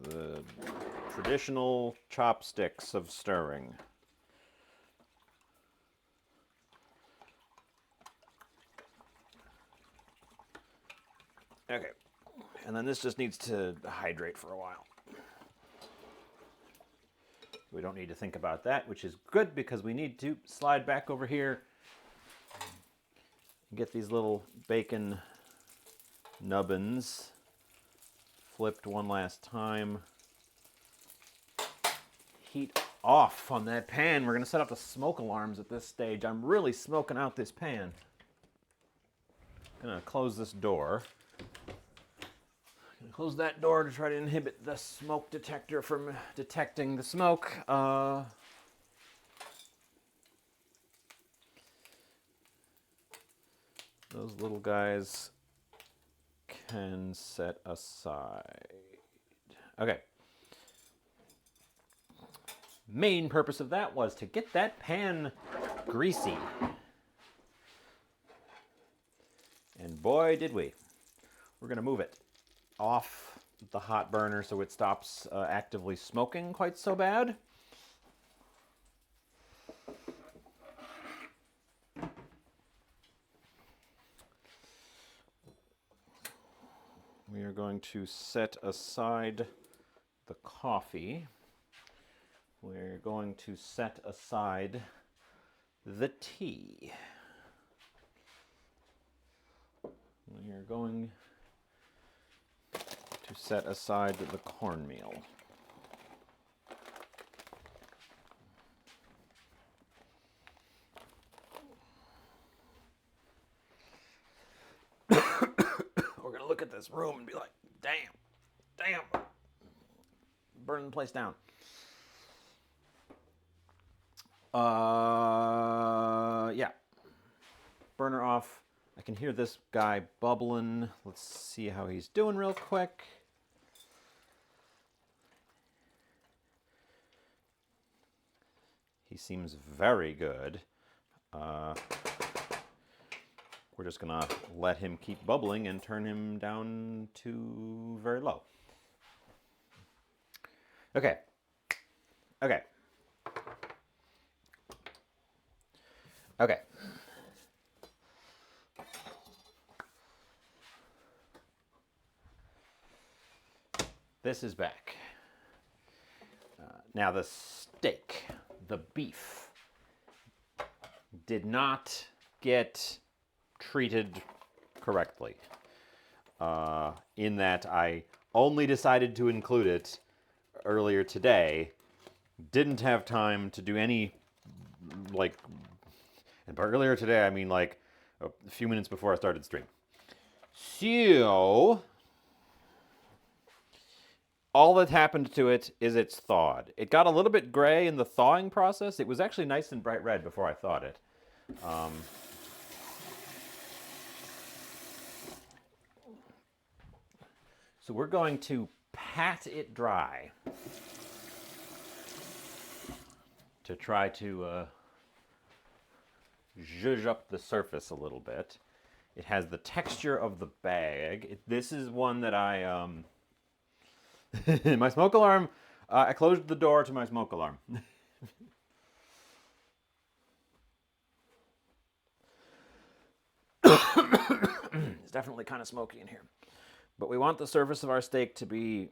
The traditional chopsticks of stirring. Okay, and then this just needs to hydrate for a while. We don't need to think about that, which is good because we need to slide back over here and get these little bacon nubbins flipped one last time. Heat off on that pan. We're going to set up the smoke alarms at this stage. I'm really smoking out this pan. I'm going to close this door. Close that door to try to inhibit the smoke detector from detecting the smoke. Those little guys can set aside. Okay. Main purpose of that was to get that pan greasy. And boy, did we. We're going to move it off the hot burner so it stops actively smoking quite so bad. We are going to set aside the coffee. We're going to set aside the tea. We are going to set aside the cornmeal. We're going to look at this room and be like, damn, burning the place down. Yeah. Burner off. I can hear this guy bubbling. Let's see how he's doing real quick. He seems very good. We're just gonna let him keep bubbling and turn him down to very low. Okay. This is back. Now the steak, the beef. did not get treated correctly. In that I only decided to include it earlier today, didn't have time to do any, like, and by earlier today I mean like a few minutes before I started stream. So, all that happened to it is it's thawed. It got a little bit gray in the thawing process. It was actually nice and bright red before I thawed it. So we're going to pat it dry to try to zhuzh up the surface a little bit. It has the texture of the bag. This is one that I, my smoke alarm, I closed the door to my smoke alarm. It's definitely kind of smoky in here. But we want the surface of our steak to be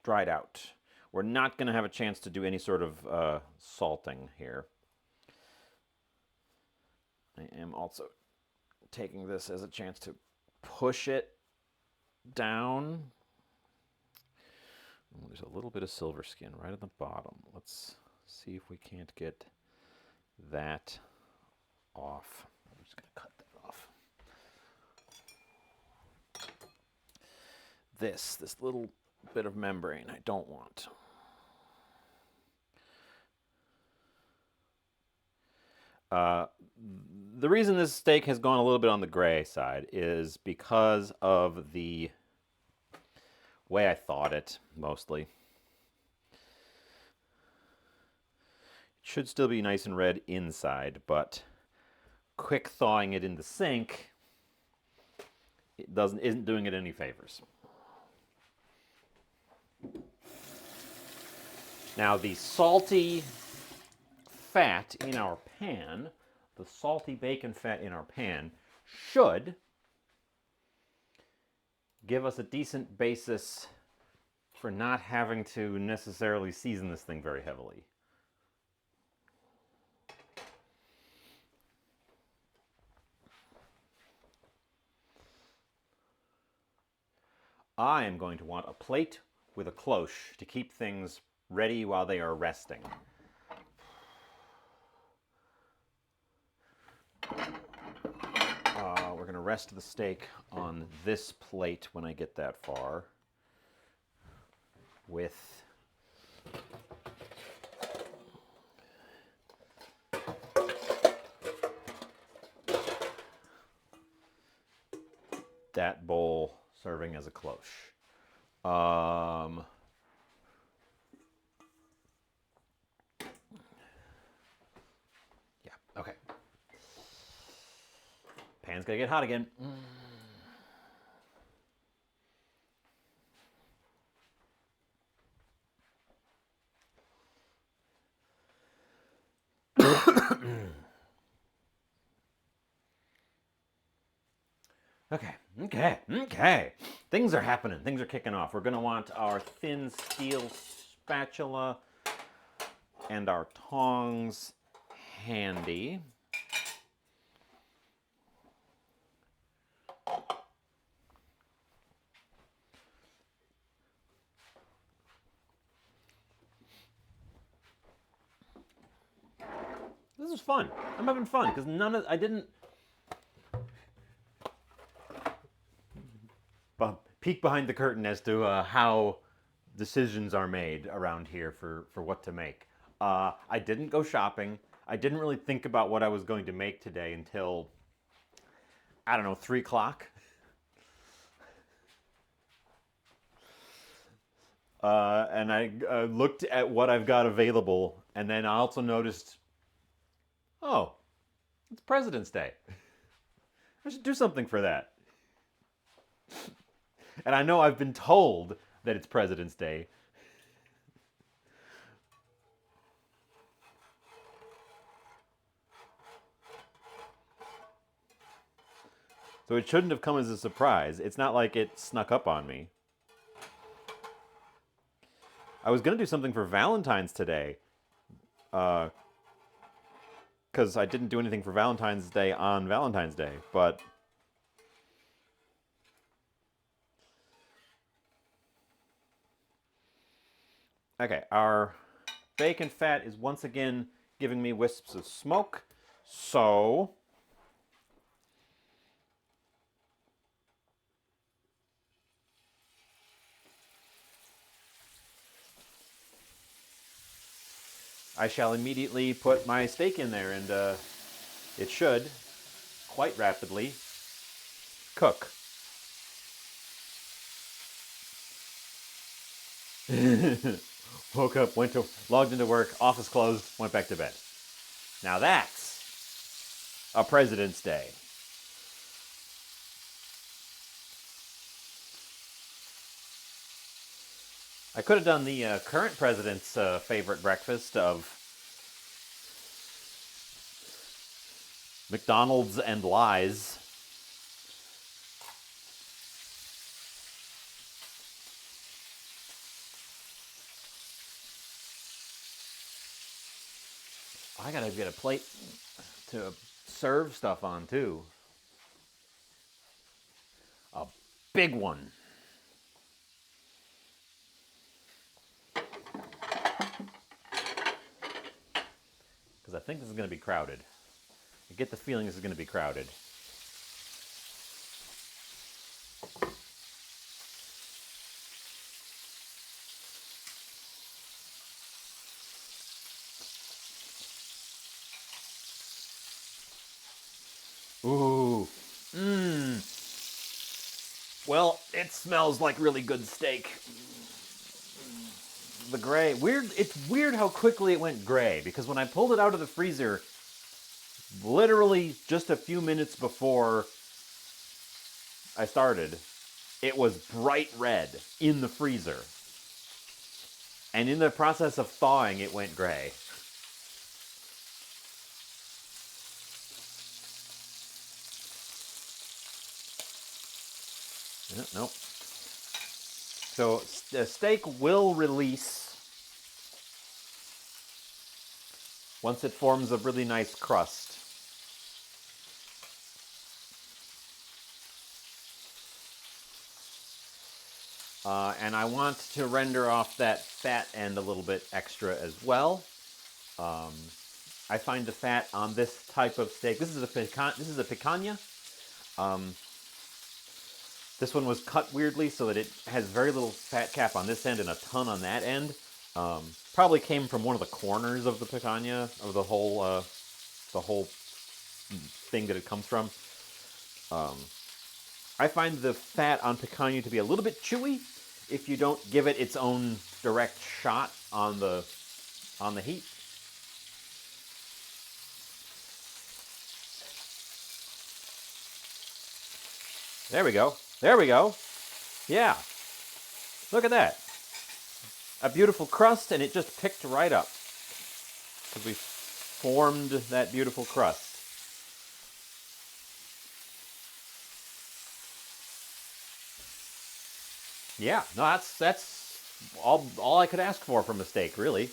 dried out. We're not going to have a chance to do any sort of salting here. I am also taking this as a chance to push it down. Oh, there's a little bit of silver skin right at the bottom. Let's see if we can't get that off. I'm just going to cut that off. This little bit of membrane I don't want. The reason this steak has gone a little bit on the gray side is because of the way I thawed it, mostly. It should still be nice and red inside, but quick thawing it in the sink isn't doing it any favors. Now the salty fat in our pan, the salty bacon fat in our pan, should give us a decent basis for not having to necessarily season this thing very heavily. I am going to want a plate with a cloche to keep things ready while they are resting. We're going to rest the steak on this plate when I get that far with that bowl serving as a cloche. Yeah, okay. Pan's gonna get hot again. Okay. Things are happening. Things are kicking off. We're going to want our thin steel spatula and our tongs handy. This is fun. I'm having fun because I didn't peek behind the curtain as to how decisions are made around here for what to make. I didn't go shopping. I didn't really think about what I was going to make today until, I don't know, 3 o'clock. And I looked at what I've got available, and then I also noticed, oh, it's President's Day. I should do something for that. And I know I've been told that it's President's Day. So it shouldn't have come as a surprise. It's not like it snuck up on me. I was going to do something for Valentine's today. because I didn't do anything for Valentine's Day on Valentine's Day, but okay, our bacon fat is once again giving me wisps of smoke, so I shall immediately put my steak in there, and it should quite rapidly cook. Woke up, logged into work, office closed, went back to bed. Now that's a President's Day. I could have done the current president's favorite breakfast of McDonald's and lies. I gotta get a plate to serve stuff on too. A big one. Because I think this is going to be crowded. I get the feeling this is going to be crowded. Ooh. Mmm. Well, it smells like really good steak. The gray. Weird. It's weird how quickly it went gray, because when I pulled it out of the freezer, literally just a few minutes before I started, it was bright red in the freezer. And in the process of thawing, it went gray. Nope. So the steak will release once it forms a really nice crust. And I want to render off that fat end a little bit extra as well. I find the fat on this type of steak. This is a picanha. This one was cut weirdly so that it has very little fat cap on this end and a ton on that end. Probably came from one of the corners of the picanha, of the whole thing that it comes from. I find the fat on picanha to be a little bit chewy if you don't give it its own direct shot on the heat. There we go. There we go. Yeah. Look at that. A beautiful crust, and it just picked right up. Because we formed that beautiful crust. Yeah, no, that's all I could ask for from a steak, really.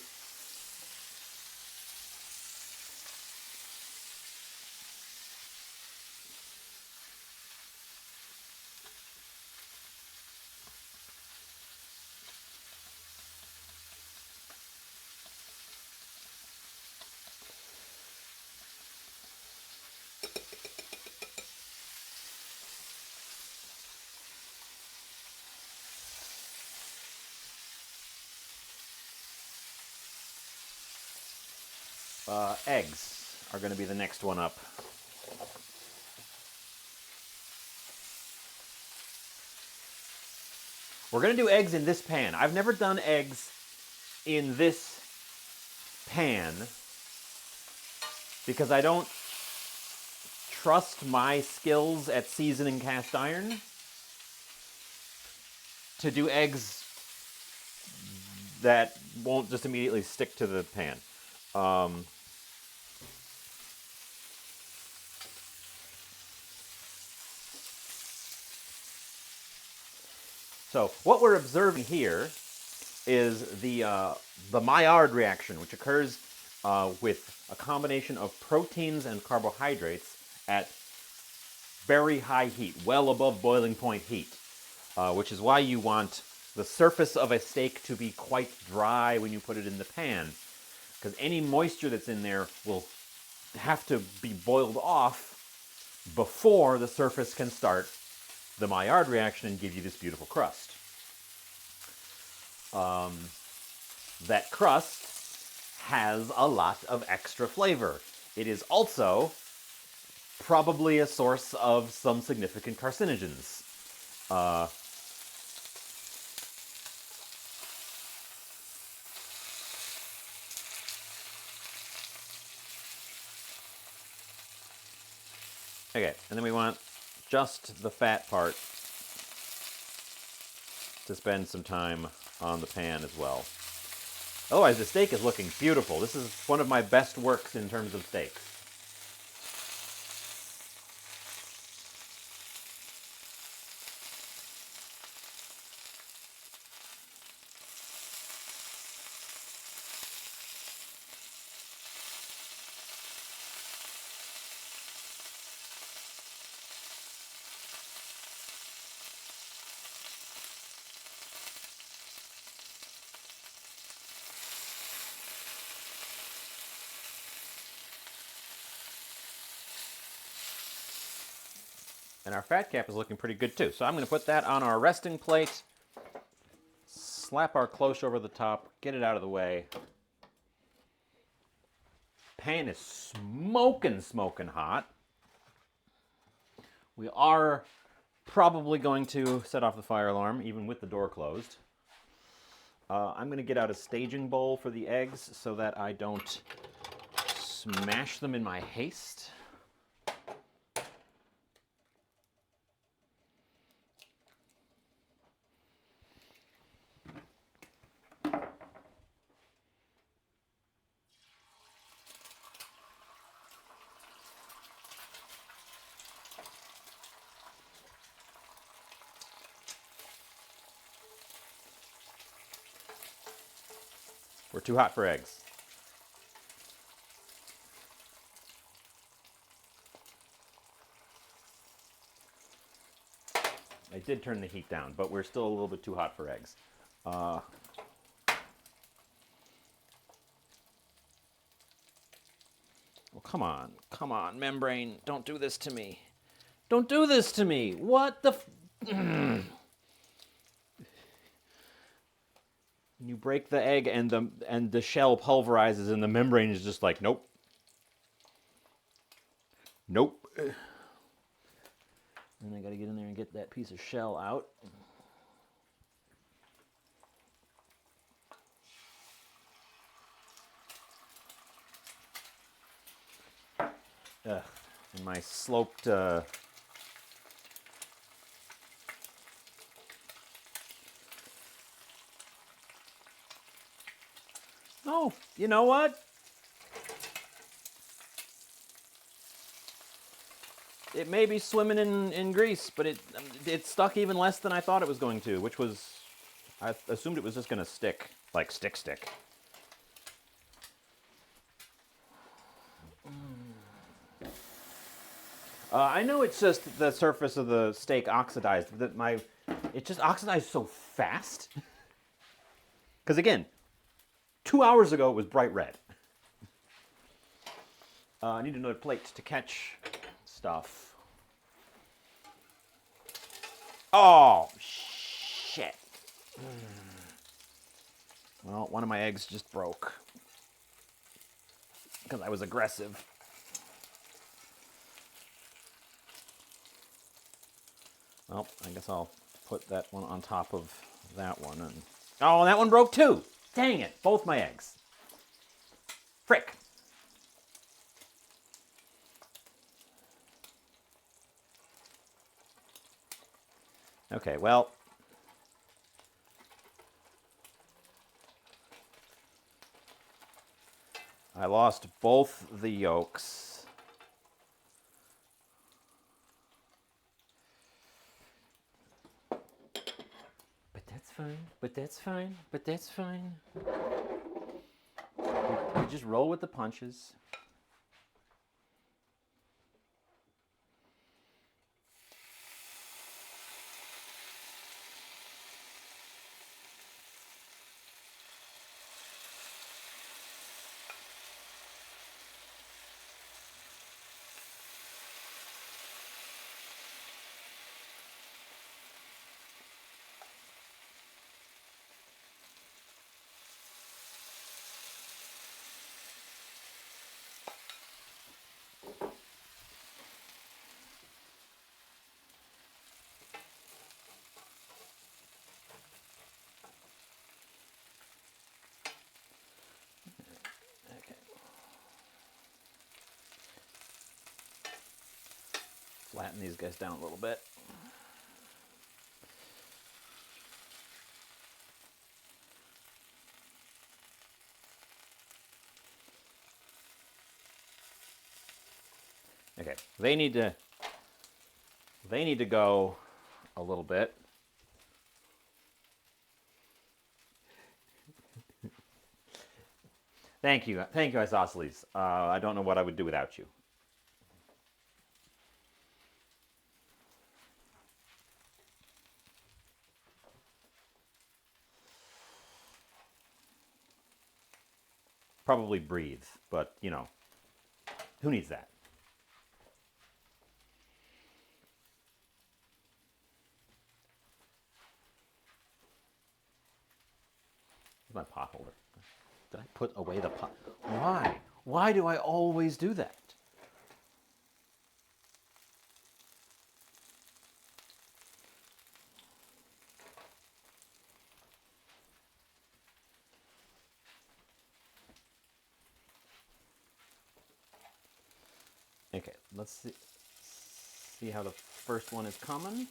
Eggs are going to be the next one up. We're going to do eggs in this pan. I've never done eggs in this pan because I don't trust my skills at seasoning cast iron to do eggs that won't just immediately stick to the pan. So what we're observing here is the Maillard reaction, which occurs with a combination of proteins and carbohydrates at very high heat, well above boiling point heat, which is why you want the surface of a steak to be quite dry when you put it in the pan, because any moisture that's in there will have to be boiled off before the surface can start the Maillard reaction and give you this beautiful crust. That crust has a lot of extra flavor. It is also probably a source of some significant carcinogens. Okay, and then we want just the fat part to spend some time on the pan as well. Otherwise, the steak is looking beautiful. This is one of my best works in terms of steaks. And our fat cap is looking pretty good too. So I'm going to put that on our resting plate, slap our cloche over the top, get it out of the way. Pan is smoking hot. We are probably going to set off the fire alarm even with the door closed. I'm going to get out a staging bowl for the eggs so that I don't smash them in my haste. We're too hot for eggs. I did turn the heat down, but we're still a little bit too hot for eggs. Well, come on, membrane. Don't do this to me. Don't do this to me. What the You break the egg and the shell pulverizes and the membrane is just like, nope. Nope. And I gotta get in there and get that piece of shell out. Ugh. And my sloped Oh, you know what? It may be swimming in grease, but it stuck even less than I thought it was going to, which was, I assumed it was just going to stick, like stick. I know it's just the surface of the steak oxidized, that it just oxidized so fast. Because again, 2 hours ago it was bright red. I need another plate to catch stuff. Oh, shit. Well, one of my eggs just broke because I was aggressive. Well, I guess I'll put that one on top of that one. And oh, that one broke too. Dang it, both my eggs. Frick. Okay, well, I lost both the yolks. But that's fine, but that's fine, but that's fine. We just roll with the punches. Flatten these guys down a little bit. Okay, they need to go a little bit. Thank you, Isosceles. I don't know what I would do without you. Probably breathe, but you know, who needs that? My pot holder. Did I put away the pot? Why? Why do I always do that? Okay, let's see how the first one is coming.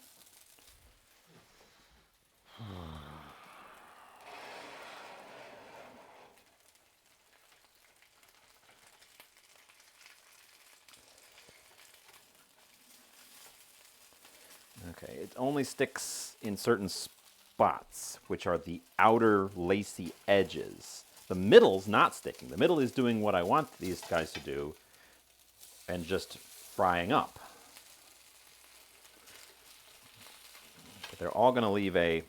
Okay, it only sticks in certain spots, which are the outer lacy edges. The middle's not sticking. The middle is doing what I want these guys to do and just frying up. But they're all going to leave a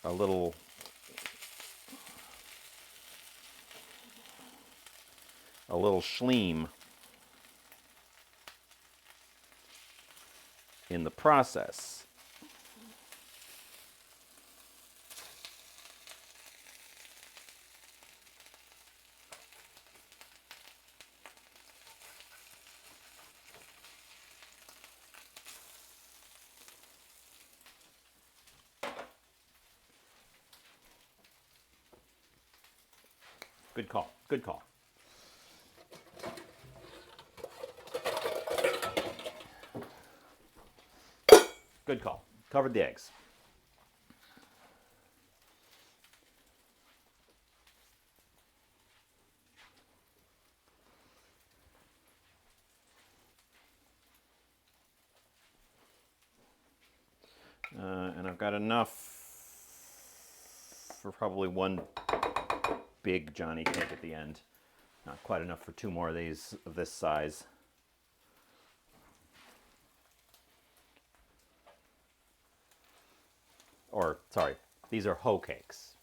little schleam in the process. Good call. Good call. Good call. Covered the eggs. And I've got enough for probably one big Johnny cake at the end. Not quite enough for two more of these of this size. Or, sorry, these are hoe cakes.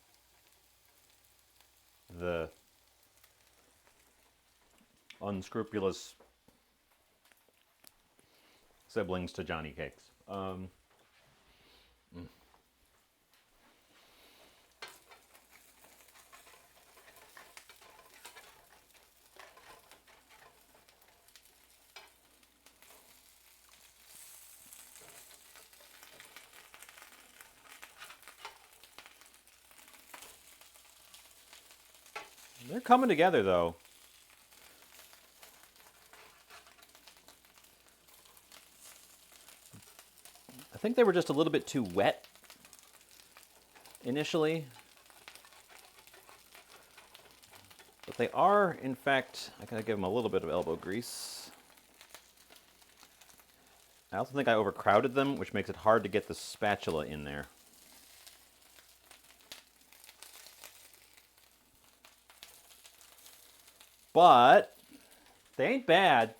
The unscrupulous siblings to Johnny cakes. They're coming together, though. I think they were just a little bit too wet initially. But they are, in fact, I gotta give them a little bit of elbow grease. I also think I overcrowded them, which makes it hard to get the spatula in there. but they ain't bad.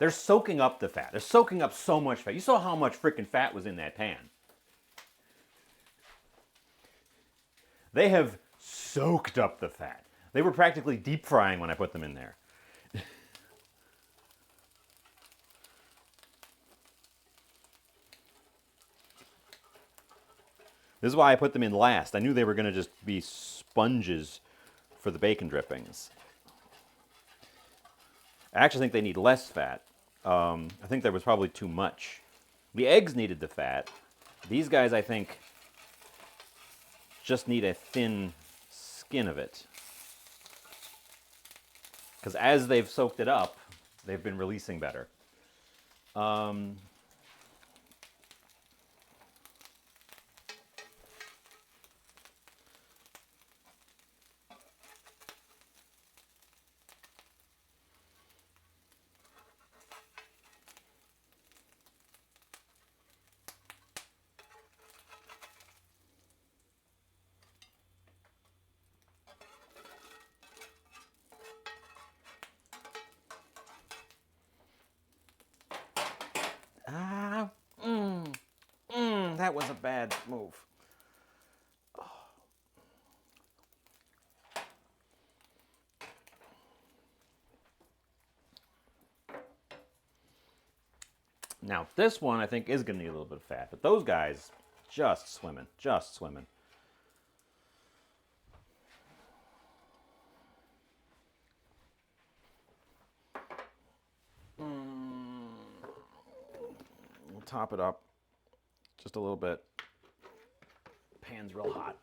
They're soaking up the fat. They're soaking up so much fat. You saw how much freaking fat was in that pan. They have soaked up the fat. They were practically deep frying when I put them in there. This is why I put them in last. I knew they were going to just be sponges for the bacon drippings. I actually think they need less fat. I think there was probably too much. The eggs needed the fat. These guys, I think, just need a thin skin of it. Because as they've soaked it up, they've been releasing better. That was a bad move. Now, this one I think is going to need a little bit of fat, but those guys, just swimming, just swimming. We'll top it up just a little bit. Pan's real hot.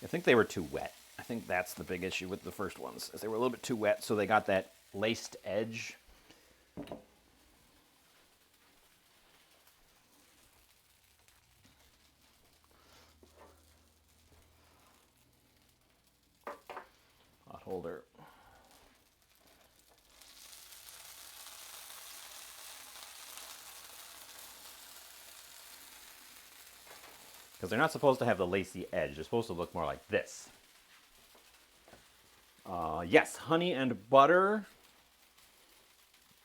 I think they were too wet. I think that's the big issue with the first ones, is they were a little bit too wet, so they got that laced edge. Hot holder. Because they're not supposed to have the lacy edge. They're supposed to look more like this. Yes, honey and butter.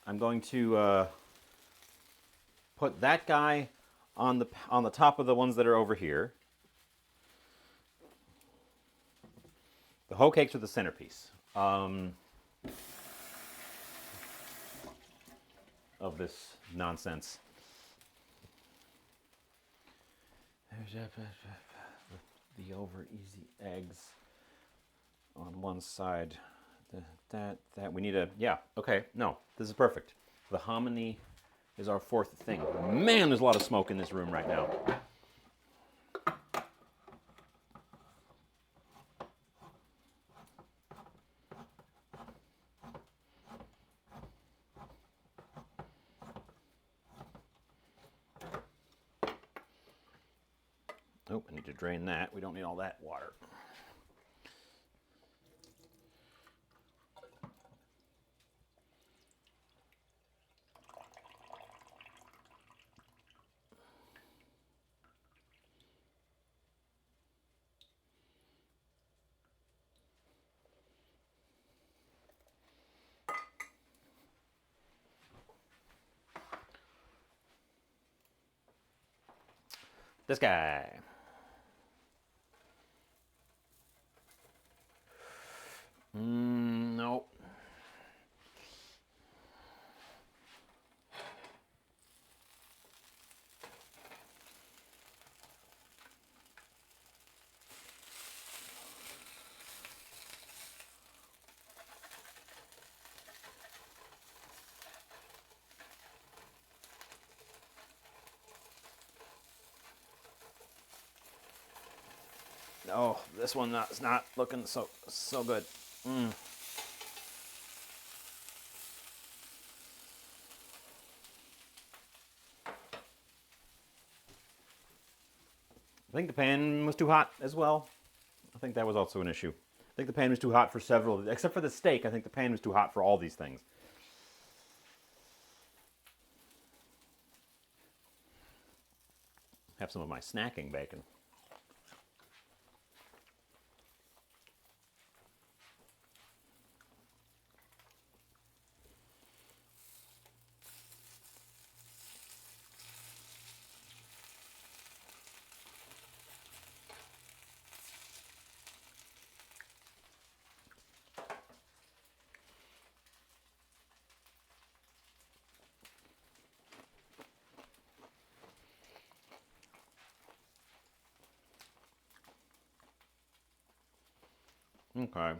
I'm going to put that guy on the top of the ones that are over here. The hoe cakes are the centerpiece of this nonsense. The over easy eggs on one side. That we need a, yeah, okay, no, this is perfect. The hominy is our fourth thing. Man, there's a lot of smoke in this room right now. Oh, I need to drain that. We don't need all that water. This guy. Nope. Oh, this one is not looking so good. I think the pan was too hot as well. I think that was also an issue. I think the pan was too hot for several, except for the steak. I think the pan was too hot for all these things. Have some of my snacking bacon. Okay.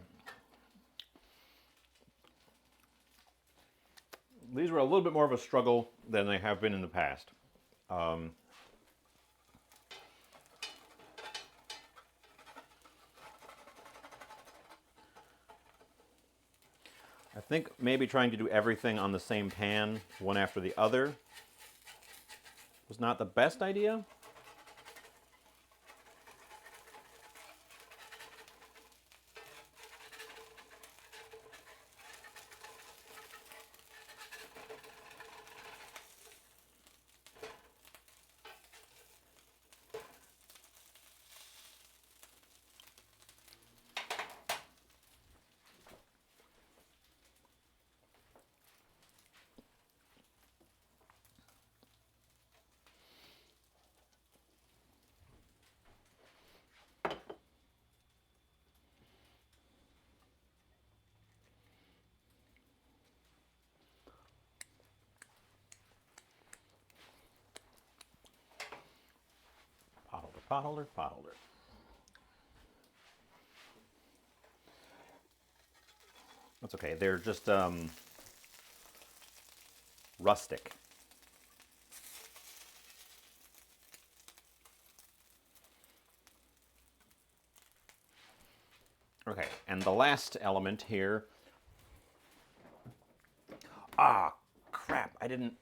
These were a little bit more of a struggle than they have been in the past. I think maybe trying to do everything on the same pan, one after the other, was not the best idea. Potholder, potholder. That's okay. They're just rustic. Okay, and the last element here. Ah, crap! I didn't.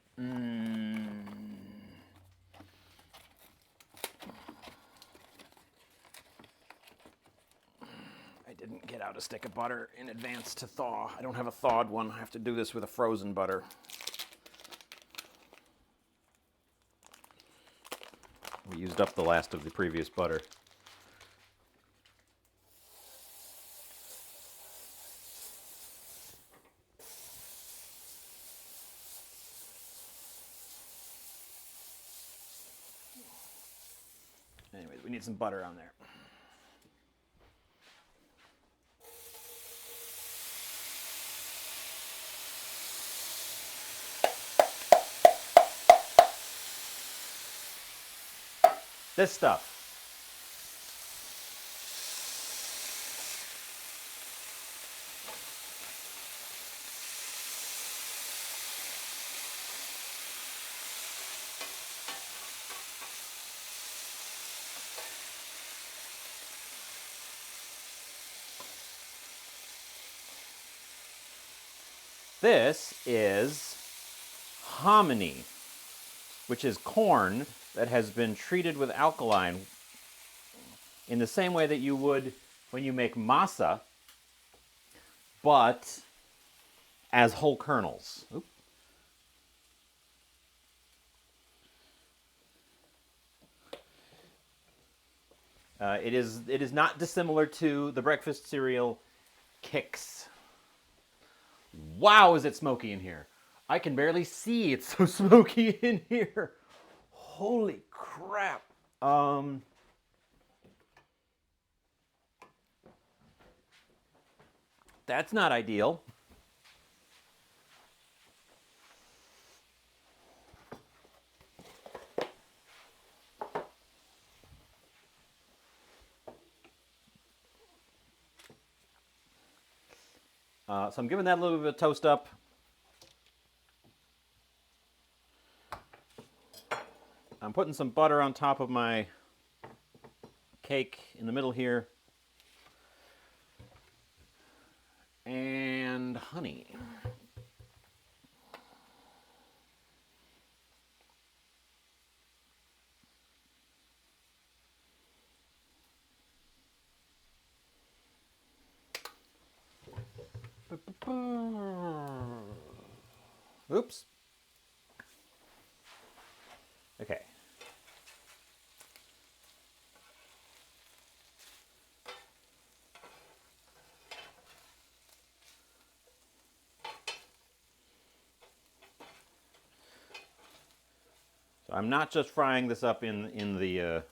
I didn't get out a stick of butter in advance to thaw. I don't have a thawed one. I have to do this with a frozen butter. We used up the last of the previous butter. Anyways, we need some butter on there. This stuff. This is hominy, which is corn that has been treated with alkaline in the same way that you would when you make masa, but as whole kernels. Oops. It is not dissimilar to the breakfast cereal Kix. Wow, is it smoky in here? I can barely see. It's so smoky in here. Holy crap. That's not ideal. So I'm giving that a little bit of a toast up. I'm putting some butter on top of my cake in the middle here. And honey. Oops. Okay. So I'm not just frying this up in the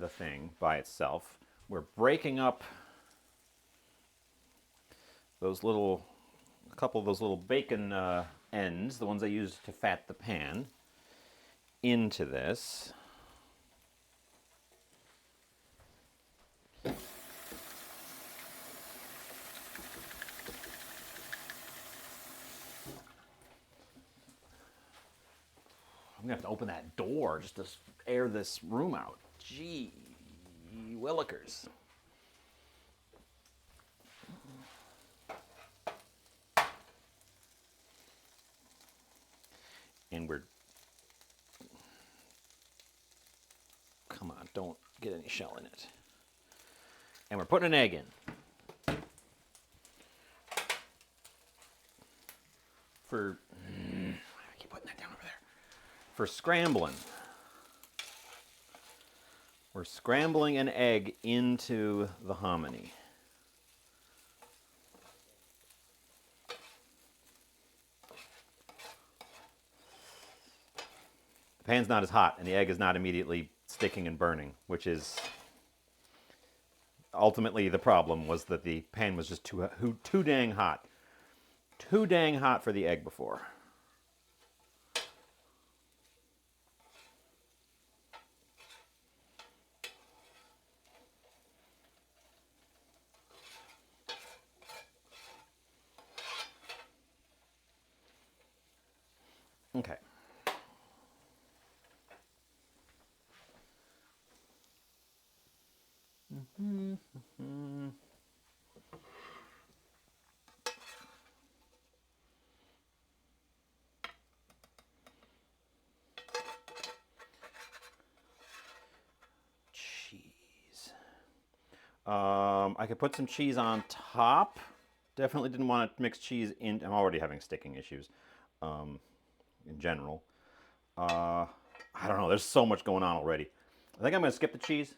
thing by itself. We're breaking up those little, a couple of those little bacon ends, the ones I use to fat the pan, into this. I'm gonna have to open that door just to air this room out. Gee willikers. And we're, come on, don't get any shell in it. And we're putting an egg in. For, I keep putting that down over there. For scrambling. We're scrambling an egg into the hominy. The pan's not as hot and the egg is not immediately sticking and burning, which is ultimately the problem, was that the pan was just too dang hot. Too dang hot for the egg before. Okay. Cheese. I could put some cheese on top. Definitely didn't want to mix cheese in. I'm already having sticking issues in general. I don't know. There's so much going on already. I think I'm going to skip the cheese.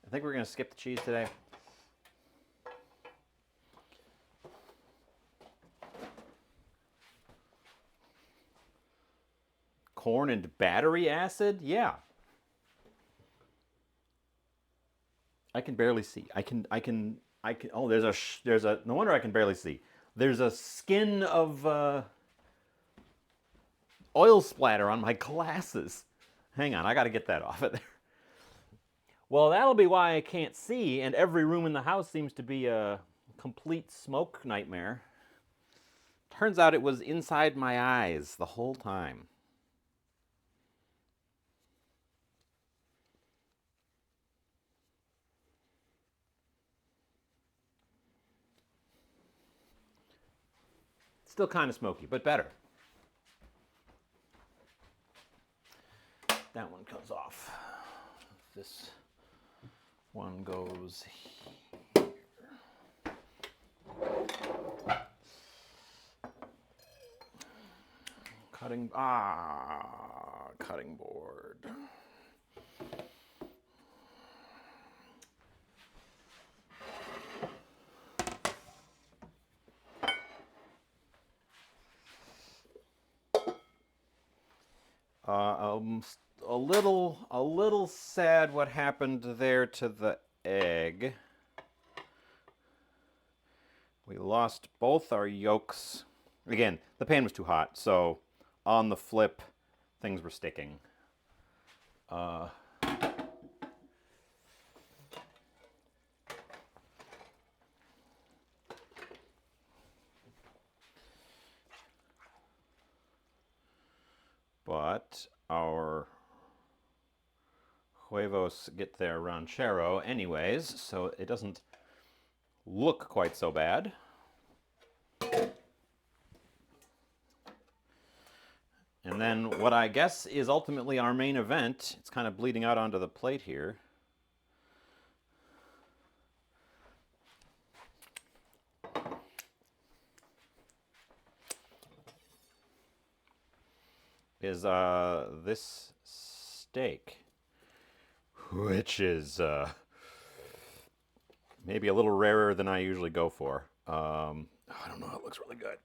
I think we're going to skip the cheese today. Corn and battery acid? Yeah. I can barely see. I can. Oh, there's a. No wonder I can barely see. There's a skin of oil splatter on my glasses. Hang on, I got to get that off of there. Well, that'll be why I can't see, and every room in the house seems to be a complete smoke nightmare. Turns out it was inside my eyes the whole time. Still kind of smoky, but better. That one comes off. This one goes here. Cutting board. A little sad what happened there to the egg. We lost both our yolks. Again, the pan was too hot, so on the flip, things were sticking. But our huevos get their ranchero anyways, so it doesn't look quite so bad. And then what I guess is ultimately our main event, it's kind of bleeding out onto the plate here. Is this steak, which is maybe a little rarer than I usually go for. I don't know, it looks really good.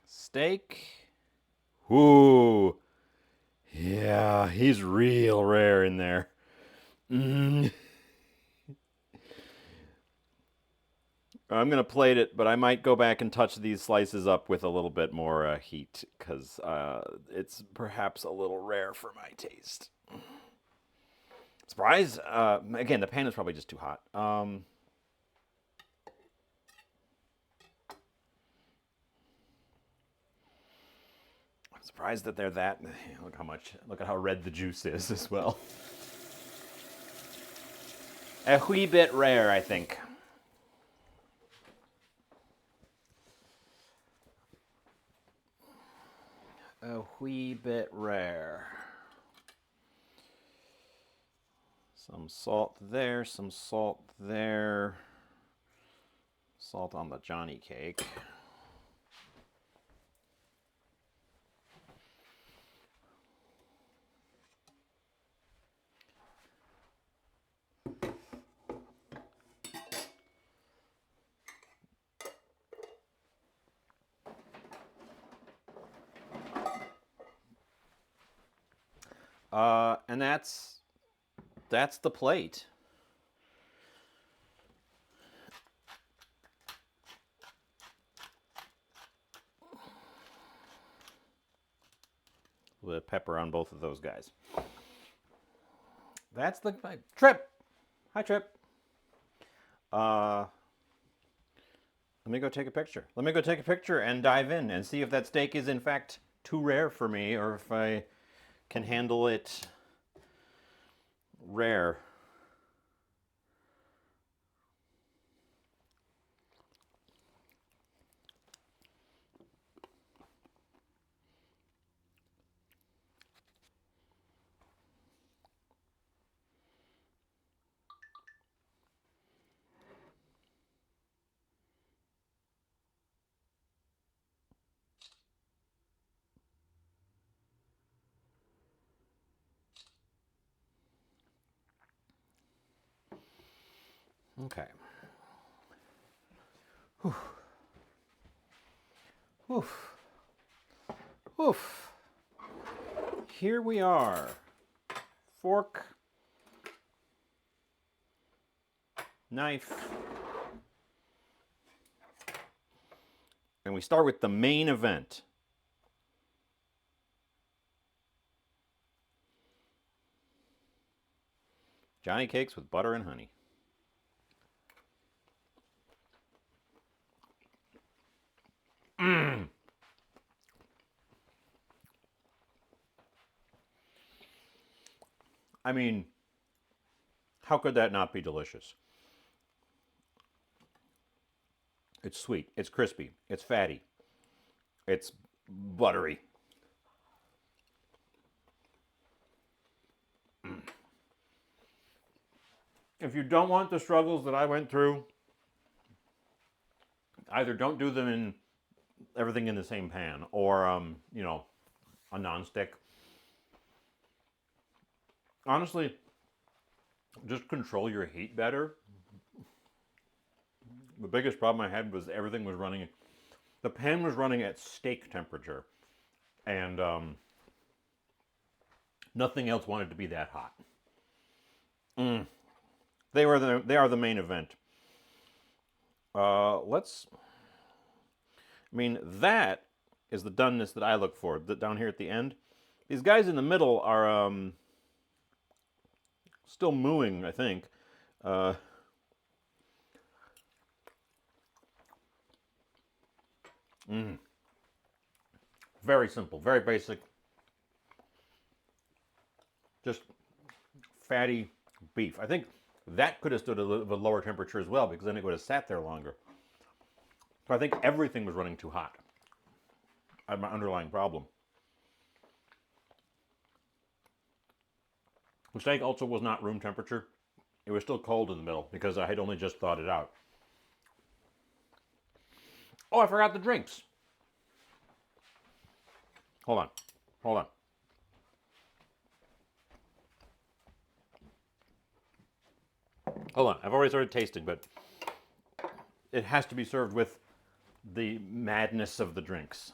Steak. Ooh. Yeah, he's real rare in there. Mm. I'm going to plate it, but I might go back and touch these slices up with a little bit more heat because it's perhaps a little rare for my taste. Surprise! Again, the pan is probably just too hot. I'm surprised that they're that. Look at how red the juice is as well. A wee bit rare, I think. A wee bit rare. Some salt there, some salt there. Salt on the Johnny cake. And that's the plate. With pepper on both of those guys. That's the Trip. Hi, Trip. Let me go take a picture. Let me go take a picture and dive in and see if that steak is in fact too rare for me or if I can handle it rare. Okay. Whew. Oof. Oof. Here we are. Fork. Knife. And we start with the main event. Johnny cakes with butter and honey. Mmm. I mean, how could that not be delicious? It's sweet, it's crispy, it's fatty, it's buttery. If you don't want the struggles that I went through, either don't do them in everything in the same pan or, a nonstick. Honestly, just control your heat better. The biggest problem I had was everything was running, the pan was running at steak temperature, and nothing else wanted to be that hot. They are the main event. That is the doneness that I look for. Down here at the end, these guys in the middle are still mooing, I think. Very simple, very basic. Just fatty beef. I think that could have stood a little bit lower temperature as well because then it would have sat there longer. So I think everything was running too hot. I had my underlying problem. The steak also was not room temperature. It was still cold in the middle because I had only just thawed it out. Oh, I forgot the drinks. Hold on. Hold on. Hold on. I've already started tasting, but it has to be served with the madness of the drinks.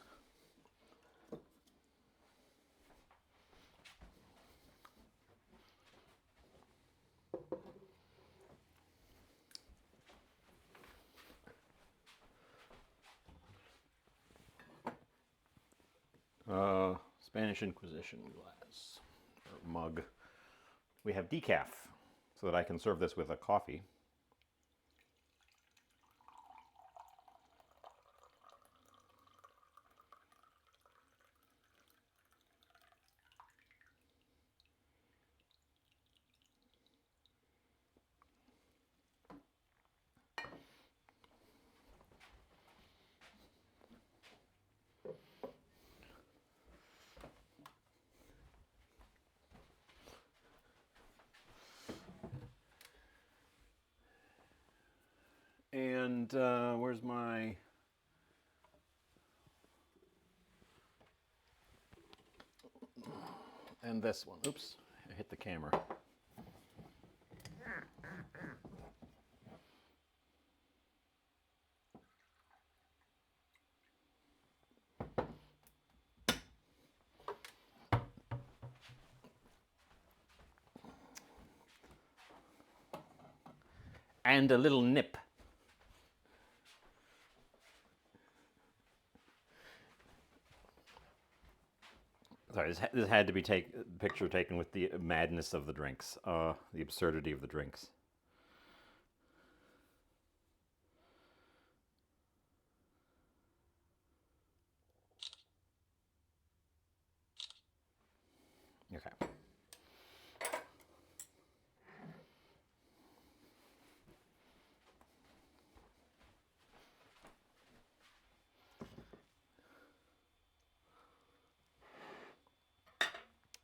Spanish Inquisition glass or mug. We have decaf, so that I can serve this with a coffee. And where's my... And this one. Oops, I hit the camera. And a little nip. Sorry, this had to be picture taken with the madness of the drinks, the absurdity of the drinks. Okay.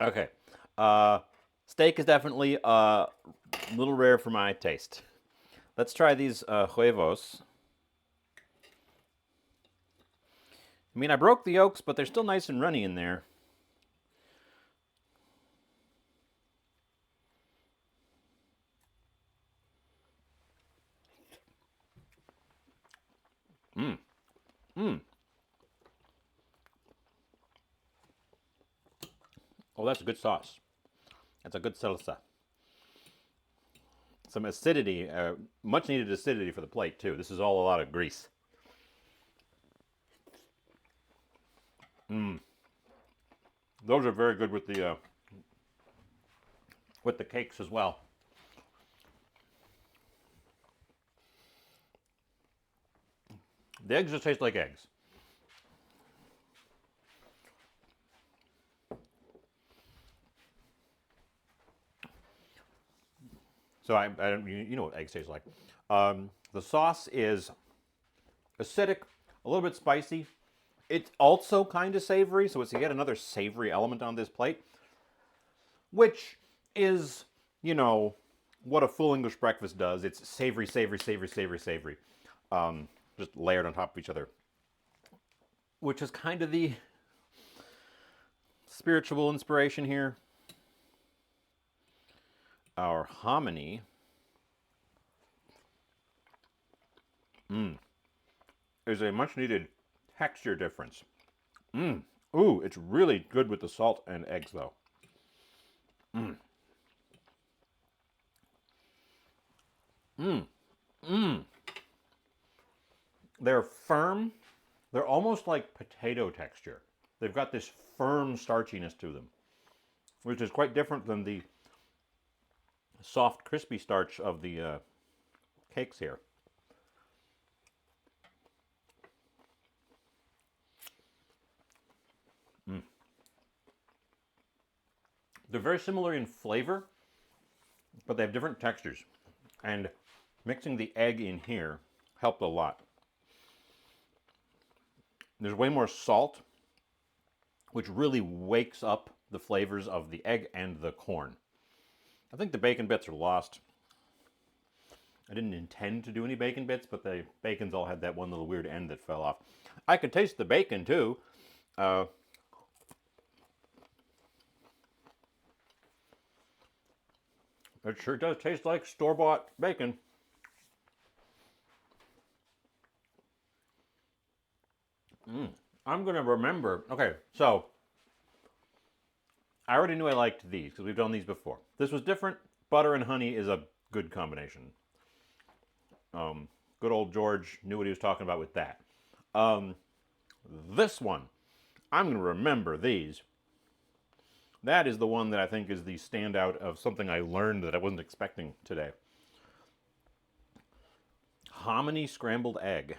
Okay. Steak is definitely a little rare for my taste. Let's try these huevos. I mean, I broke the yolks, but they're still nice and runny in there. Mmm. Mmm. Oh, that's a good sauce. That's a good salsa. Some acidity, much needed acidity for the plate, too. This is all a lot of grease. Mmm. Those are very good with the cakes as well. The eggs just taste like eggs. So I don't, you know what eggs taste like. The sauce is acidic, a little bit spicy. It's also kind of savory, so it's yet another savory element on this plate, which is, you know, what a full English breakfast does. It's savory, savory, savory, savory, savory, just layered on top of each other, which is kind of the spiritual inspiration here. Our hominy. Is a much needed texture difference. Ooh, it's really good with the salt and eggs, though. They're firm. They're almost like potato texture. They've got this firm starchiness to them, which is quite different than the soft, crispy starch of the cakes here. They're very similar in flavor, but they have different textures. And mixing the egg in here helped a lot. There's way more salt, which really wakes up the flavors of the egg and the corn. I think the bacon bits are lost. I didn't intend to do any bacon bits, but the bacons all had that one little weird end that fell off. I could taste the bacon too. It sure does taste like store-bought bacon. I'm going to remember. Okay, so I already knew I liked these because we've done these before. This was different. Butter and honey is a good combination. Good old George knew what he was talking about with that. This one, I'm going to remember these. That is the one that I think is the standout of something I learned that I wasn't expecting today. Hominy scrambled egg.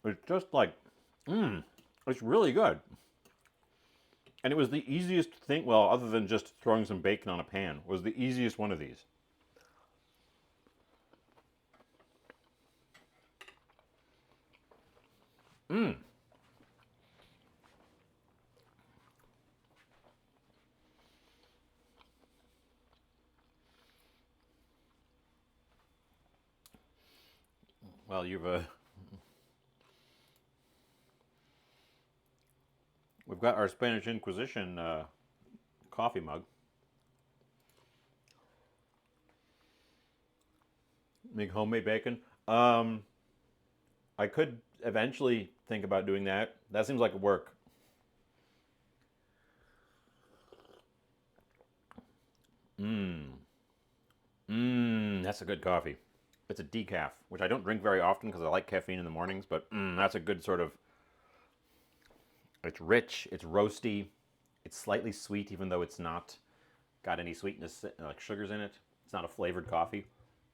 It's just like, it's really good. And it was the easiest thing, well, other than just throwing some bacon on a pan, was the easiest one of these. Well, we've got our Spanish Inquisition coffee mug. Make homemade bacon. I could eventually think about doing that. That seems like work. That's a good coffee. It's a decaf, which I don't drink very often because I like caffeine in the mornings, but that's a good sort of. It's rich, it's roasty, it's slightly sweet, even though it's not got any sweetness, like sugars in it. It's not a flavored coffee.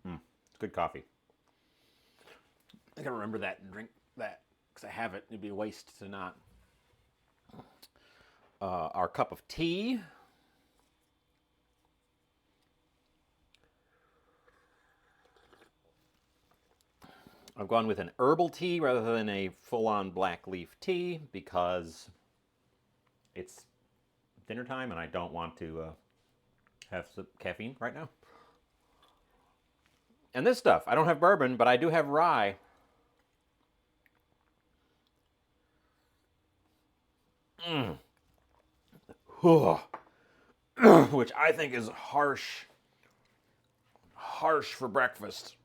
It's good coffee. I gotta remember that and drink that because I have it. It'd be a waste to not. Our cup of tea. I've gone with an herbal tea rather than a full-on black leaf tea because it's dinner time and I don't want to have some caffeine right now. And this stuff, I don't have bourbon, but I do have rye. Which I think is harsh for breakfast.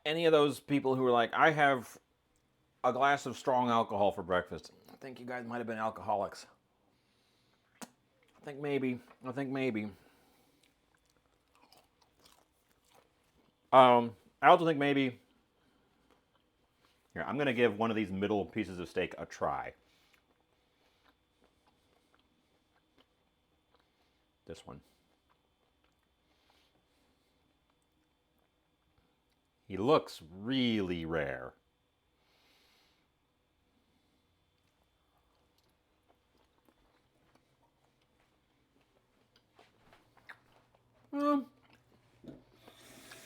Any of those people who are like, I have a glass of strong alcohol for breakfast. I think you guys might have been alcoholics. I think maybe. I also think maybe. Here, I'm going to give one of these middle pieces of steak a try. This one. He looks really rare.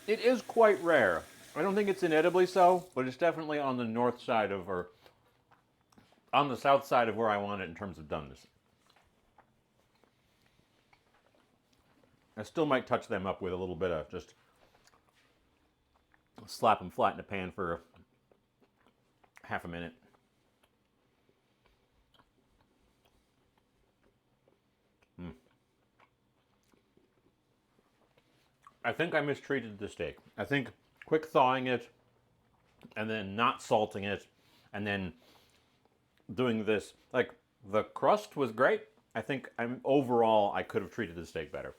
It is quite rare. I don't think it's inedibly so, but it's definitely on the north side of, or on the south side of where I want it in terms of doneness. I still might touch them up with a little bit of just slap them flat in the pan for half a minute. I think I mistreated the steak. I think quick thawing it and then not salting it and then doing this, like, the crust was great. I think overall I could have treated the steak better.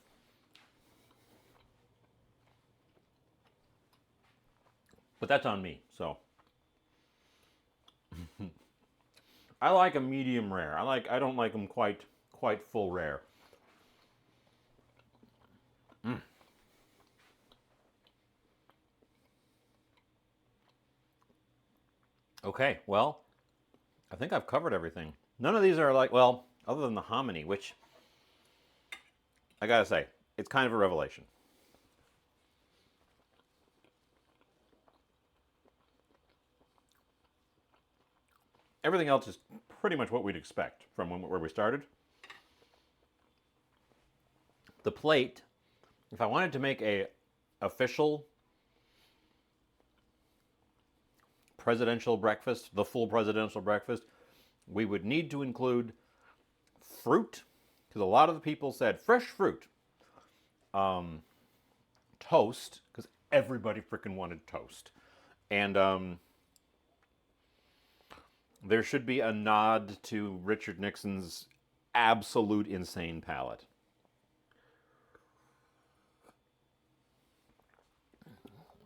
But that's on me. So I like a medium rare. I don't like them quite full rare. Okay, well, I think I've covered everything. None of these are like, well, other than the hominy, which I gotta say, it's kind of a revelation. Everything else is pretty much what we'd expect from where we started. The plate, if I wanted to make a official presidential breakfast, the full presidential breakfast, we would need to include fruit, because a lot of the people said fresh fruit, toast, because everybody freaking wanted toast, and There should be a nod to Richard Nixon's absolute insane palate.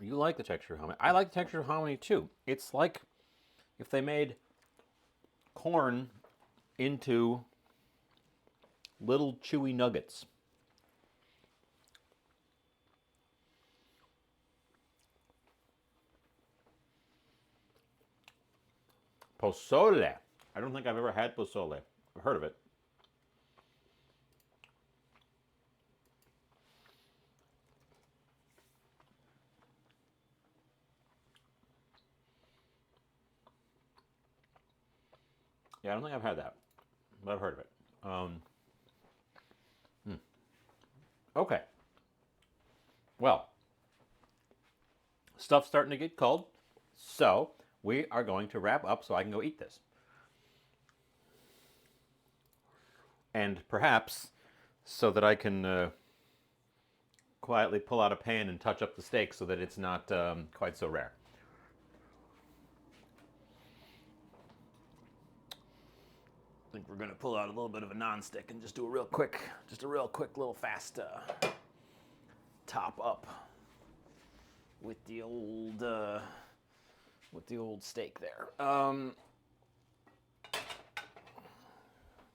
You like the texture of hominy. I like the texture of hominy too. It's like if they made corn into little chewy nuggets. Pozole. I don't think I've ever had pozole. I've heard of it. Yeah, I don't think I've had that, but I've heard of it. Okay. Well, stuff's starting to get cold, so we are going to wrap up so I can go eat this. And perhaps so that I can quietly pull out a pan and touch up the steak so that it's not quite so rare. I think we're going to pull out a little bit of a non-stick and just do a real quick little fast top up with the old steak there.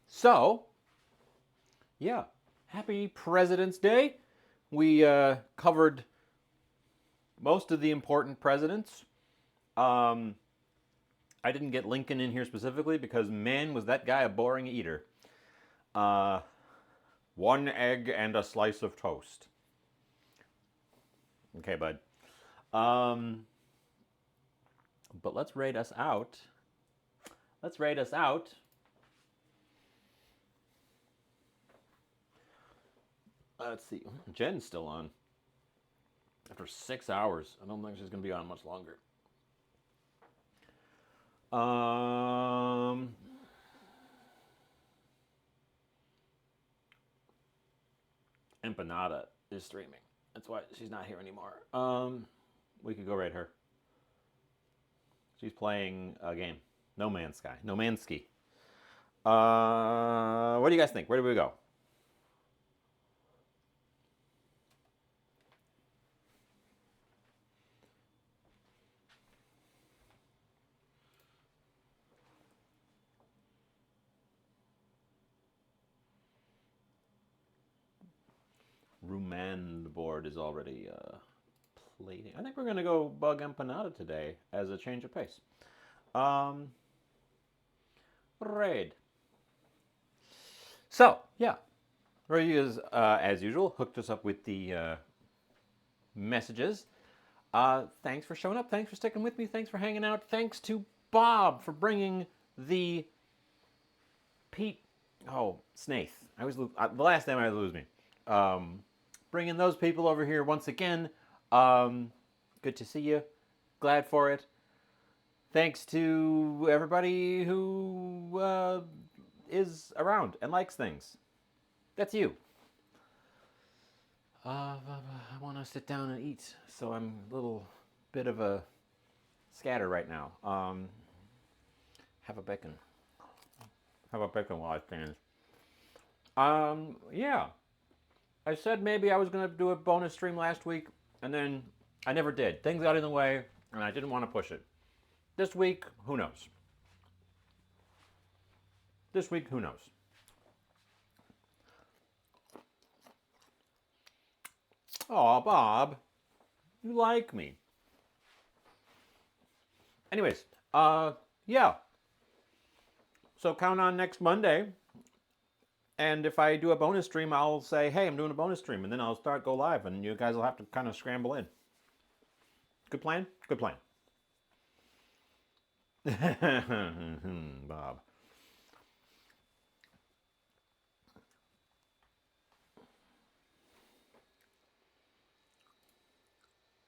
So, yeah, happy President's Day. We covered most of the important presidents. I didn't get Lincoln in here specifically because, man, was that guy a boring eater. 1 egg and a slice of toast. Okay, bud. But let's rate us out. Let's rate us out. Let's see. Jen's still on. After 6 hours. I don't think she's going to be on much longer. Empanada is streaming. That's why she's not here anymore. We could go rate her. She's playing a game. No Man's Sky. No Man's Ski. What do you guys think? Where do we go? Rumand board is already plating. I think we're going to go bug empanada today as a change of pace. Raid. So, yeah. Ray is, as usual, hooked us up with the messages. Thanks for showing up. Thanks for sticking with me. Thanks for hanging out. Thanks to Bob for bringing the Pete. Oh, Snaith. I always lose. The last name I lose me. Bringing those people over here once again. Good to see you. Glad for it. Thanks to everybody who is around and likes things. That's you. I want to sit down and eat, so I'm a little bit of a scatter right now. Have a bacon. Have a bacon while I stand. Yeah. I said maybe I was going to do a bonus stream last week, and then I never did. Things got in the way, and I didn't want to push it. This week, who knows? This week, who knows? Aw, Bob, you like me. Anyways, yeah. So count on next Monday. And if I do a bonus stream, I'll say, hey, I'm doing a bonus stream. And then I'll go live. And you guys will have to kind of scramble in. Good plan? Good plan. Bob.